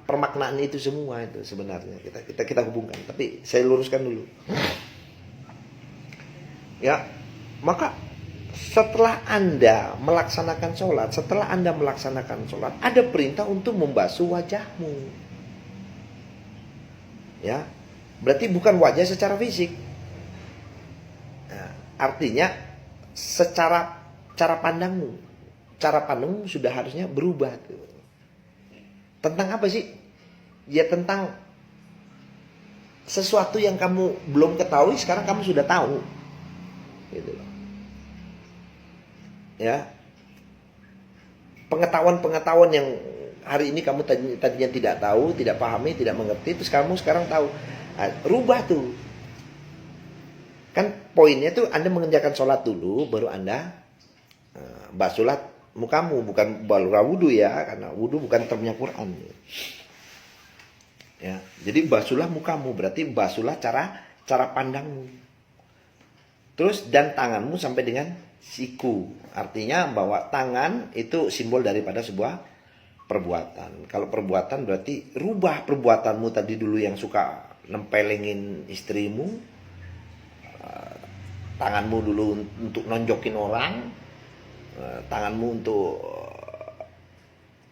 permaknaan itu semua itu sebenarnya kita hubungkan. Tapi saya luruskan dulu. Ya, maka setelah Anda melaksanakan sholat, ada perintah untuk membasuh wajahmu. Ya, berarti bukan wajah secara fisik. Nah, artinya secara cara pandangmu sudah harusnya berubah tuh. Tentang apa sih? Ya tentang sesuatu yang kamu belum ketahui, sekarang kamu sudah tahu. Gitu loh. Ya. Pengetahuan yang hari ini kamu tadinya tidak tahu, tidak pahami, tidak mengerti, terus kamu sekarang tahu. Nah, rubah tuh. Kan poinnya tuh Anda mengerjakan sholat dulu, baru Anda basuhlah mukamu, bukan balura wudu ya, karena wudu bukan termnya Quran. Ya, jadi basuhlah mukamu, berarti basuhlah cara pandangmu. Terus dan tanganmu sampai dengan siku. Artinya bahwa tangan itu simbol daripada sebuah perbuatan. Kalau perbuatan berarti rubah perbuatanmu tadi dulu yang suka nempelengin istrimu, tanganmu dulu untuk nonjokin orang, tanganmu untuk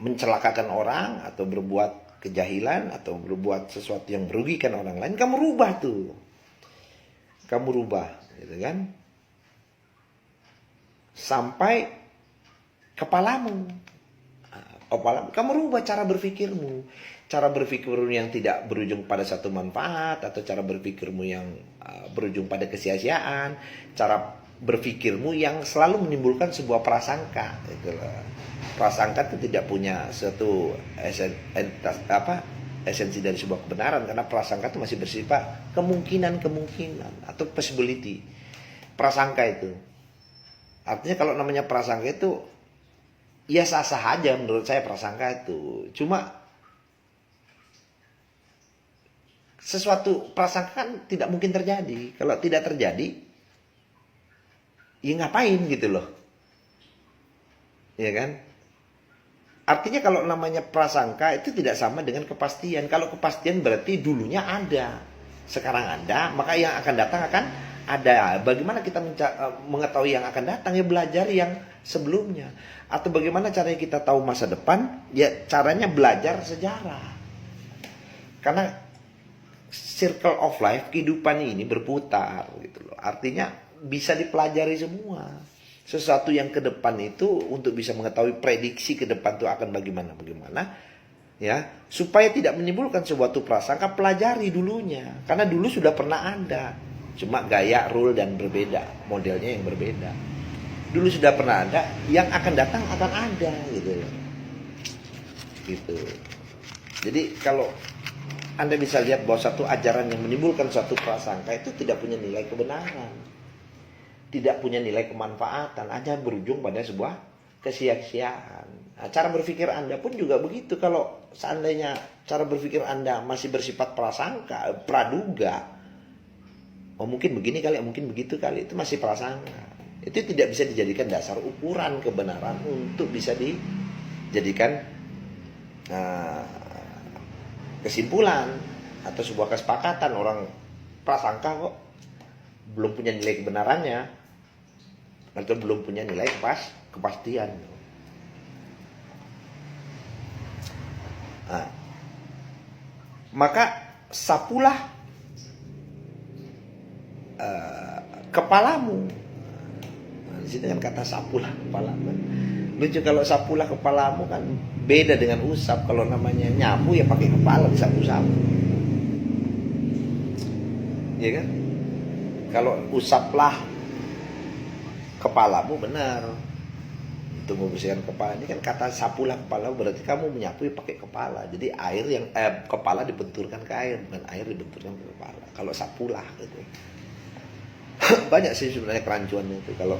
mencelakakan orang, atau berbuat kejahilan, atau berbuat sesuatu yang merugikan orang lain, kamu rubah tuh. Kamu rubah, gitu kan? Sampai kepalamu. Kamu rubah cara berpikirmu. Cara berpikirmu yang tidak berujung pada satu manfaat, atau cara berpikirmu yang berujung pada kesia-siaan, cara berpikirmu yang selalu menimbulkan sebuah prasangka. Itulah. Prasangka itu tidak punya satu esensi dari sebuah kebenaran, karena prasangka itu masih bersifat kemungkinan atau possibility. Prasangka itu artinya, kalau namanya prasangka itu ya sah-sah aja menurut saya. Prasangka itu cuma sesuatu, prasangka kan tidak mungkin terjadi. Kalau tidak terjadi, ya ngapain gitu loh, ya kan? Artinya kalau namanya prasangka itu tidak sama dengan kepastian. Kalau kepastian berarti dulunya ada, sekarang ada, maka yang akan datang akan ada. Bagaimana kita mengetahui yang akan datang? Ya belajar yang sebelumnya. Atau bagaimana caranya kita tahu masa depan? Ya caranya belajar sejarah. Karena circle of life, kehidupan ini berputar gitu loh. Artinya bisa dipelajari semua. Sesuatu yang ke depan itu untuk bisa mengetahui prediksi ke depan itu akan bagaimana ya, supaya tidak menimbulkan suatu prasangka, pelajari dulunya. Karena dulu sudah pernah ada. Cuma gaya, rule dan berbeda, modelnya yang berbeda. Dulu sudah pernah ada, yang akan datang akan ada gitu. Gitu. Jadi kalau Anda bisa lihat bahwa satu ajaran yang menimbulkan suatu prasangka itu tidak punya nilai kebenaran, tidak punya nilai kemanfaatan, hanya berujung pada sebuah kesia-siaan. Nah, cara berpikir Anda pun juga begitu. Kalau seandainya cara berpikir Anda masih bersifat prasangka, praduga, oh mungkin begini kali, mungkin begitu kali, itu masih prasangka. Itu tidak bisa dijadikan dasar ukuran kebenaran untuk bisa dijadikan kesimpulan atau sebuah kesepakatan. Orang prasangka kok belum punya nilai kebenarannya, atau belum punya nilai kepastian. Nah, maka sapulah kepalamu. Nah, di sini kan kata sapulah kepalamu. Lucu kalau sapulah kepalamu kan beda dengan usap. Kalau namanya nyapu ya pakai kepala disapu-sapu. Ya kan? Kalau usaplah kepalamu benar. Untuk membersihkan kepala, ini kan kata sapulah kepala, berarti kamu menyapu pakai kepala. Jadi air yang kepala dibenturkan ke air, bukan air dibenturkan ke kepala. Kalau sapulah gitu. Banyak sih sebenarnya kerancuannya itu kalau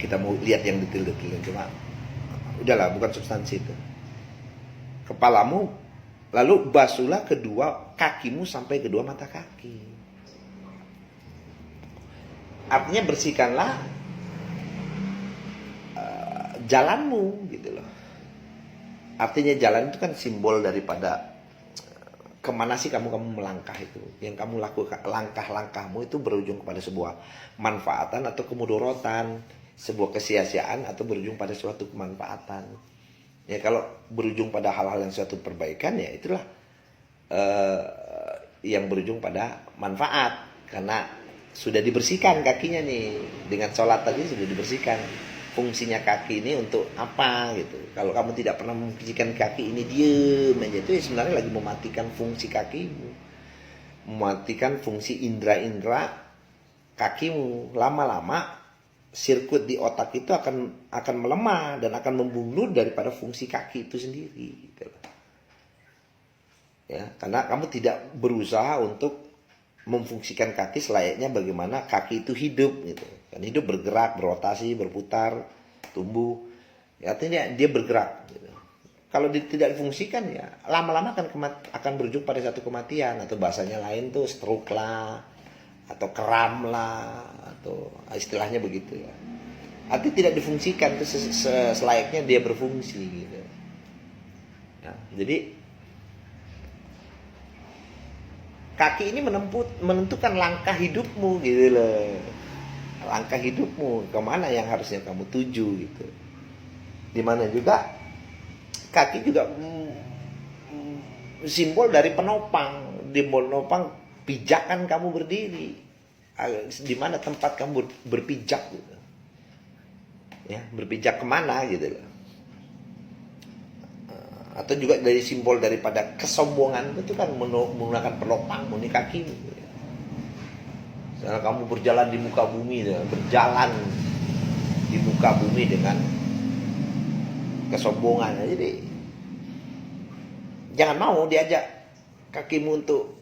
kita mau lihat yang detail-detailnya. Cuma udahlah, bukan substansi itu. Kepalamu, lalu basuhlah kedua kakimu sampai kedua mata kaki. Artinya bersihkanlah jalanmu gitu loh. Artinya jalan itu kan simbol daripada kemana sih kamu melangkah itu. Yang kamu lakukan, langkah-langkahmu itu berujung kepada sebuah manfaatan atau kemudorotan, sebuah kesia-siaan atau berujung pada suatu kemanfaatan. Ya kalau berujung pada hal-hal yang suatu perbaikan, ya itulah yang berujung pada manfaat. Karena sudah dibersihkan kakinya nih, dengan sholat tadi sudah dibersihkan. Fungsinya kaki ini untuk apa gitu. Kalau kamu tidak pernah memfungsikan kaki ini, diem aja, itu sebenarnya lagi mematikan fungsi kakimu, mematikan fungsi indera-indera kakimu. Lama-lama sirkuit di otak itu akan melemah dan akan membunuh daripada fungsi kaki itu sendiri gitu. Ya, karena kamu tidak berusaha untuk memfungsikan kaki selayaknya bagaimana kaki itu hidup gitu. Kan hidup bergerak, berotasi, berputar, tumbuh. Ya, artinya dia bergerak gitu. Kalau tidak difungsikan ya lama-lama akan berujung pada satu kematian, atau bahasanya lain tuh stroke lah, atau kram lah, atau istilahnya begitu ya. Artinya tidak difungsikan itu selayaknya dia berfungsi gitu. Nah, jadi kaki ini menentukan langkah hidupmu gitu loh. Langkah hidupmu kemana yang harusnya kamu tuju gitu. Dimana juga kaki juga simbol dari penopang. Di penopang pijakan kamu berdiri. Di mana tempat kamu berpijak gitu. Ya, berpijak kemana gitu loh. Atau juga dari simbol daripada kesombongan itu kan menggunakan penopang ini kakimu. Karena kamu berjalan di muka bumi, berjalan di muka bumi dengan kesombongan. Jadi jangan mau diajak kakimu untuk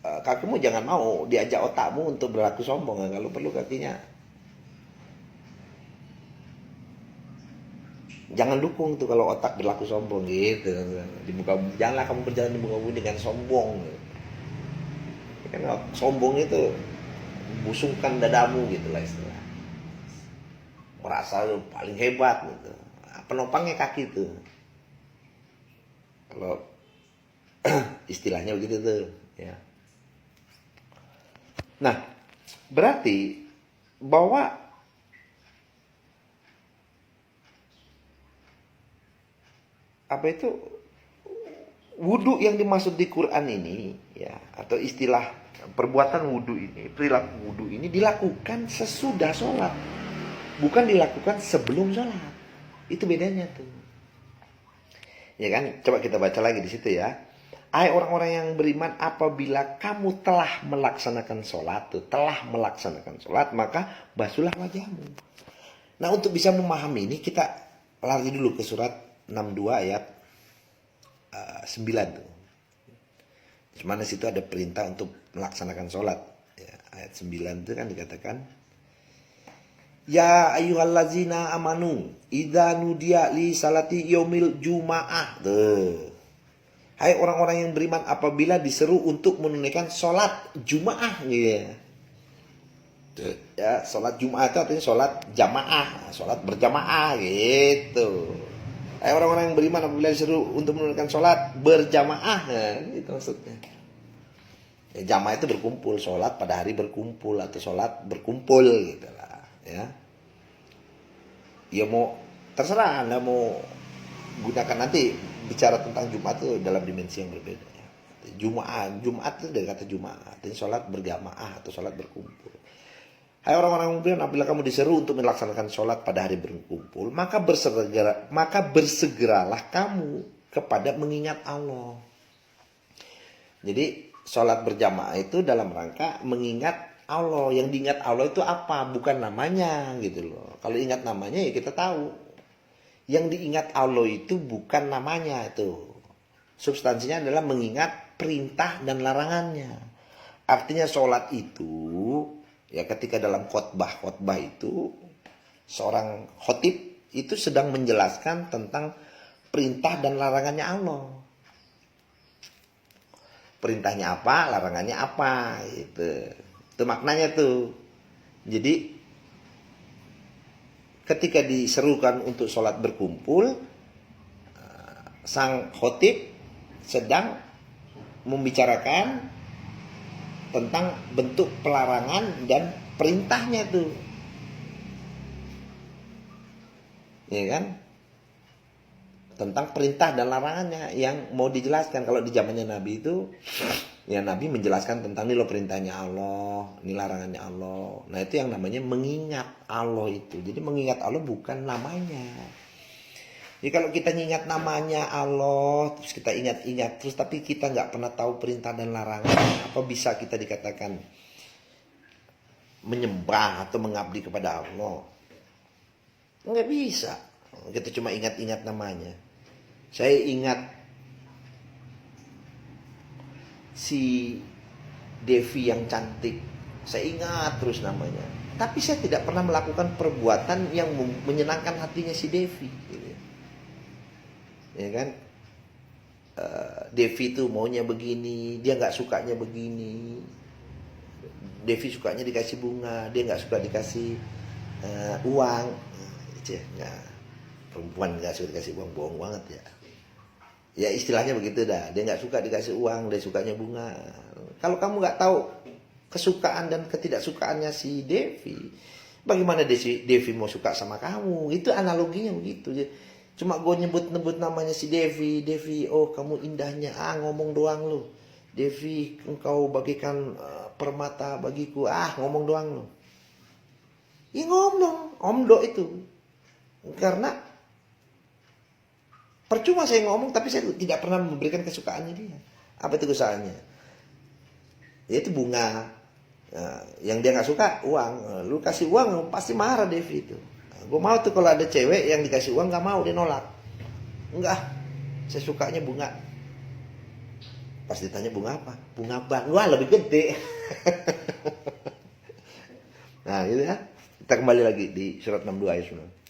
kakimu jangan mau diajak otakmu untuk berlaku sombong. Kalau perlu kakinya jangan dukung tuh kalau otak berlaku sombong gitu. Di muka bumi, janganlah kamu berjalan di muka bumi dengan sombong. Karena sombong itu busungkan dadamu gitu lah istilah. Merasa lu paling hebat gitu. Penopangnya kaki tuh. Kalau istilahnya begitu tuh, ya. Nah, Berarti bahwa apa itu wudhu yang dimaksud di Quran ini ya, atau istilah perbuatan wudhu ini, perilaku wudhu ini dilakukan sesudah sholat, bukan dilakukan sebelum sholat. Itu bedanya tuh. Ya kan? Coba kita baca lagi di situ ya. Hai orang-orang yang beriman, apabila kamu telah melaksanakan sholat, telah melaksanakan sholat, maka basuhlah wajahmu. Nah, untuk bisa memahami ini, kita lari dulu ke surat 62 ayat 9 tuh. Dimana situ ada perintah untuk melaksanakan sholat. Ya, ayat 9 itu kan dikatakan, ya ayyuhallazina amanu idza nudiya li salati yaumil juma'ah. Tuh. Hai orang-orang yang beriman, apabila diseru untuk menunaikan sholat Jumaah gitu ya. Sholat Jumaah itu artinya sholat jamaah, sholat berjamaah gitu. Hai orang-orang yang beriman, apabila diseru untuk menunaikan sholat berjamaah, nah, itu maksudnya ya, jamaah itu berkumpul, sholat pada hari berkumpul atau sholat berkumpul gitu lah ya. Ya mau terserah Anda mau gunakan nanti bicara tentang Jumat itu dalam dimensi yang berbeda ya. Jumat itu dari kata Jumat, artinya sholat berjamaah atau sholat berkumpul. Hai orang-orang yang beriman, apabila kamu diseru untuk melaksanakan sholat pada hari berkumpul, maka bersegeralah kamu kepada mengingat Allah. Jadi sholat berjamaah itu dalam rangka mengingat Allah. Yang diingat Allah itu apa? Bukan namanya gitu loh. Kalau ingat namanya ya kita tahu. Yang diingat Allah itu bukan namanya itu. Substansinya adalah mengingat perintah dan larangannya. Artinya sholat itu, ya ketika dalam khotbah itu, seorang khotib itu sedang menjelaskan tentang perintah dan larangannya Allah. Perintahnya apa, larangannya apa, gitu. Itu maknanya tuh. Jadi ketika diserukan untuk sholat berkumpul, sang khotib sedang membicarakan tentang bentuk pelarangan dan perintahnya tuh, ya kan? Tentang perintah dan larangannya yang mau dijelaskan. Kalau di zamannya Nabi itu, ya Nabi menjelaskan tentang ini loh perintahnya Allah, ini larangannya Allah. Nah itu yang namanya mengingat Allah itu. Jadi mengingat Allah bukan namanya. Jadi kalau kita ingat namanya Allah, terus kita ingat-ingat terus, tapi kita nggak pernah tahu perintah dan larangan, apa bisa kita dikatakan menyembah atau mengabdi kepada Allah? Nggak bisa. Kita cuma ingat-ingat namanya. Saya ingat si Devi yang cantik, saya ingat terus namanya, tapi saya tidak pernah melakukan perbuatan yang menyenangkan hatinya si Devi gitu. Ya kan, Devi tuh maunya begini, dia nggak sukanya begini. Devi sukanya dikasih bunga, dia nggak suka dikasih uang. Nah, perempuan nggak suka dikasih uang, bohong banget ya. Ya istilahnya begitu dah. Dia nggak suka dikasih uang, dia sukanya bunga. Kalau kamu nggak tahu kesukaan dan ketidaksukaannya si Devi, bagaimana Devi mau suka sama kamu? Itu analoginya begitu. Cuma gue nyebut namanya si Devi, oh kamu indahnya, ngomong doang lu. Devi, engkau bagikan permata bagiku, ngomong doang lu. Ya ngomong, omdo itu. Karena percuma saya ngomong, tapi saya tidak pernah memberikan kesukaannya dia. Apa itu kesukaannya? Yaitu bunga. Nah, yang dia nggak suka uang. Lu kasih uang pasti marah Devi itu. Nah, gue mau tuh kalau ada cewek yang dikasih uang nggak mau, dia nolak. Enggak, saya sukanya bunga. Pas ditanya bunga apa? Bunga bank. Wah lebih gede. Nah gitu ya. Kita kembali lagi di surat 62 ayat 9.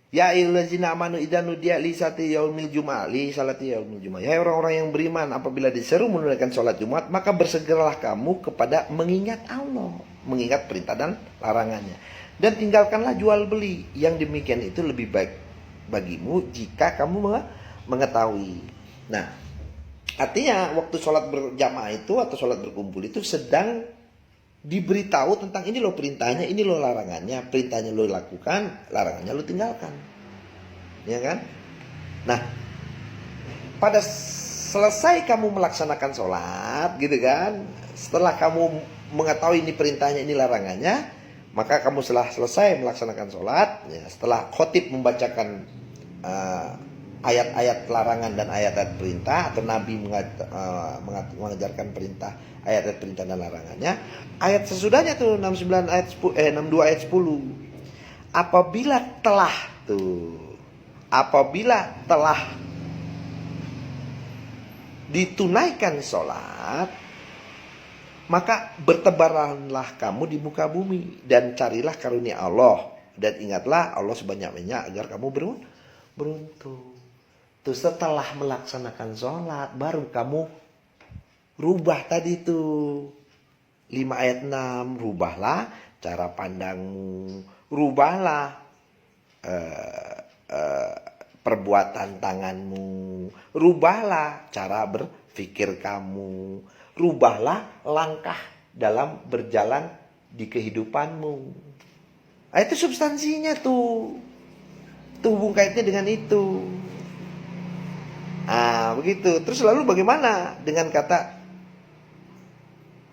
Ya ayyuhallazina amanu idza nudiya li salati yaumil jumu'ah li salati yaumil jumu'ah. Ya orang-orang yang beriman, apabila diseru menunaikan salat Jumat, maka bersegeralah kamu kepada mengingat Allah, mengingat perintah dan larangannya. Dan tinggalkanlah jual beli. Yang demikian itu lebih baik bagimu jika kamu mengetahui. Nah, artinya waktu sholat berjamaah itu atau sholat berkumpul itu sedang diberitahu tentang ini loh perintahnya, ini loh larangannya. Perintahnya lo lakukan, larangannya lo tinggalkan. Ya kan? Nah, pada selesai kamu melaksanakan sholat gitu kan, setelah kamu mengetahui ini perintahnya, ini larangannya, maka kamu setelah selesai melaksanakan sholat, ya, setelah khotib membacakan ayat-ayat larangan dan ayat-ayat perintah, atau Nabi mengajarkan perintah, ayat-ayat perintah dan larangannya, ayat sesudahnya tuh 69 ayat 10, 62 ayat 10, apabila telah ditunaikan sholat, maka bertebaranlah kamu di muka bumi dan carilah karunia Allah, dan ingatlah Allah sebanyak-banyaknya agar kamu beruntung. Tuh, setelah melaksanakan sholat baru kamu rubah tadi tuh 5 ayat 6, rubahlah cara pandangmu, rubahlah perbuatan tanganmu, rubahlah cara berpikir kamu, rubahlah langkah dalam berjalan di kehidupanmu. Nah, itu substansinya tuh. Tuh hubung kaitnya dengan itu. Ah, begitu. Terus lalu bagaimana dengan kata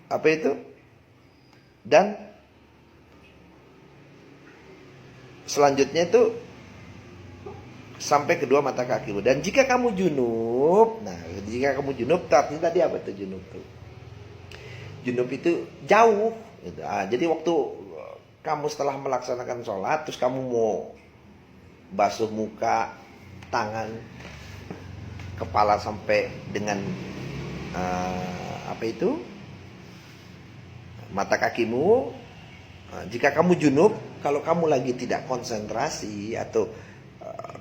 apa itu? Dan selanjutnya itu sampai kedua mata kakimu. Dan jika kamu junub, nah jika kamu junub, tadi apa itu junub tuh? Junub itu jauh. Gitu. Ah, jadi waktu kamu setelah melaksanakan sholat, terus kamu mau basuh muka, tangan, kepala sampai dengan apa itu? Mata kakimu. Jika kamu junub, kalau kamu lagi tidak konsentrasi atau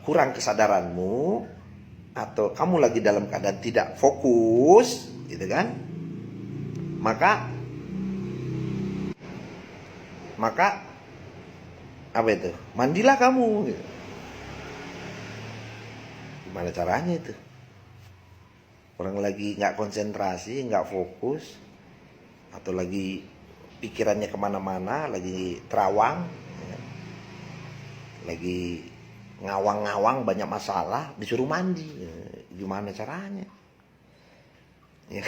kurang kesadaranmu, atau kamu lagi dalam keadaan tidak fokus, gitu kan? Maka apa itu? Mandilah kamu. Gitu. Gimana caranya itu? Orang lagi nggak konsentrasi, nggak fokus, atau lagi pikirannya kemana-mana, lagi terawang, ya. Lagi ngawang-ngawang banyak masalah, disuruh mandi, ya. Gimana caranya? Ya.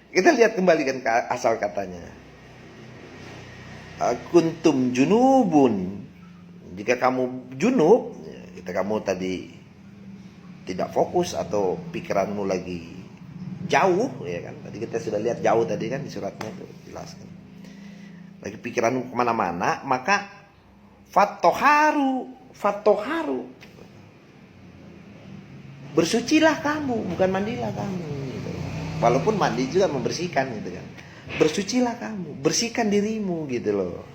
Kita lihat kembali kan ke asal katanya. Kuntum junubun, jika kamu junub, jika kamu tadi tidak fokus atau pikiranmu lagi jauh, ya kan? Tadi kita sudah lihat jauh tadi kan di suratnya tuh jelaskan. Lagi pikiranmu kemana-mana, maka fatoharu, bersucilah kamu, bukan mandilah kamu. Gitu. Walaupun mandi juga membersihkan, gitu kan. Bersucilah kamu, bersihkan dirimu, gitu loh.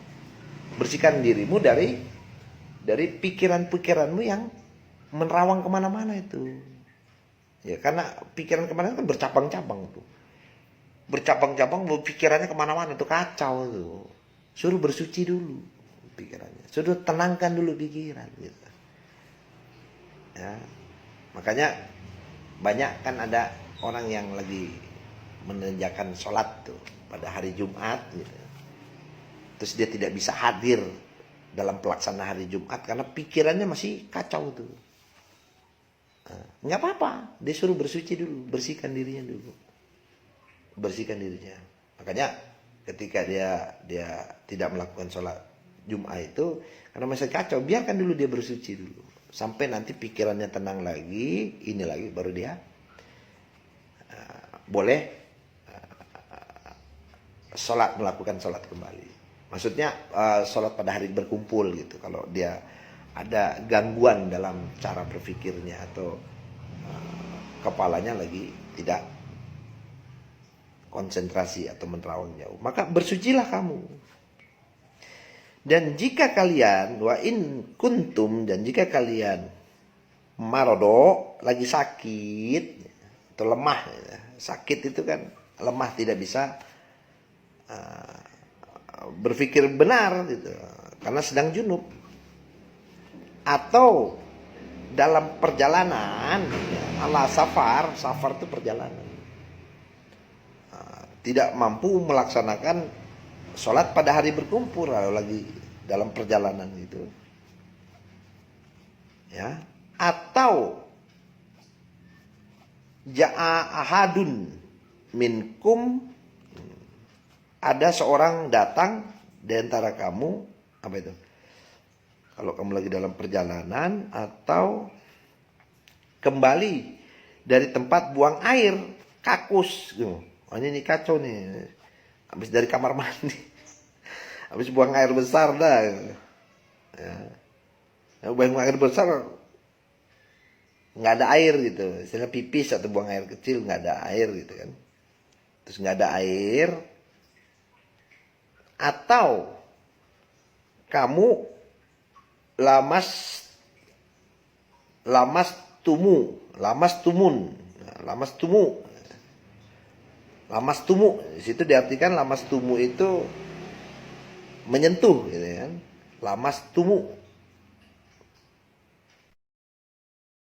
Bersihkan dirimu dari pikiran-pikiranmu yang menerawang kemana-mana itu. Ya, karena pikiran kemana-mana kan bercabang-cabang tuh. Bercabang-cabang, pikirannya kemana-mana tuh, kacau tuh. Suruh bersuci dulu pikirannya. Suruh tenangkan dulu pikiran gitu. Ya. Makanya banyak kan ada orang yang lagi mengerjakan sholat tuh pada hari Jumat gitu. Terus dia tidak bisa hadir dalam pelaksanaan hari Jumat karena pikirannya masih kacau tuh. Nggak apa-apa, dia suruh bersuci dulu, bersihkan dirinya dulu, bersihkan dirinya. Makanya ketika dia tidak melakukan sholat Jumat itu karena masih kacau, biarkan dulu dia bersuci dulu sampai nanti pikirannya tenang lagi, ini lagi baru dia boleh melakukan sholat kembali. Maksudnya sholat pada hari berkumpul gitu. Kalau dia ada gangguan dalam cara berpikirnya atau kepalanya lagi tidak konsentrasi atau menerawang jauh, maka bersucilah kamu. Dan jika kalian dan jika kalian marodo, lagi sakit atau lemah, sakit itu kan lemah, tidak bisa berpikir benar gitu karena sedang junub, atau dalam perjalanan, ala safar itu perjalanan, tidak mampu melaksanakan sholat pada hari berkumpul kalau lagi dalam perjalanan itu, ya. Atau ja'a ahadun minkum, ada seorang datang di antara kamu, apa itu? Kalau kamu lagi dalam perjalanan atau kembali dari tempat buang air, kakus gitu. Oh, ini kacau nih. Habis dari kamar mandi. Habis buang air besar dah. Ya. Buang air besar nggak ada air gitu. Misalnya pipis atau buang air kecil nggak ada air gitu kan. Terus nggak ada air, atau kamu lamas tumun, lamas tumu. Di situ diartikan lamas tumu itu menyentuh, gitu kan. Lamas tumu.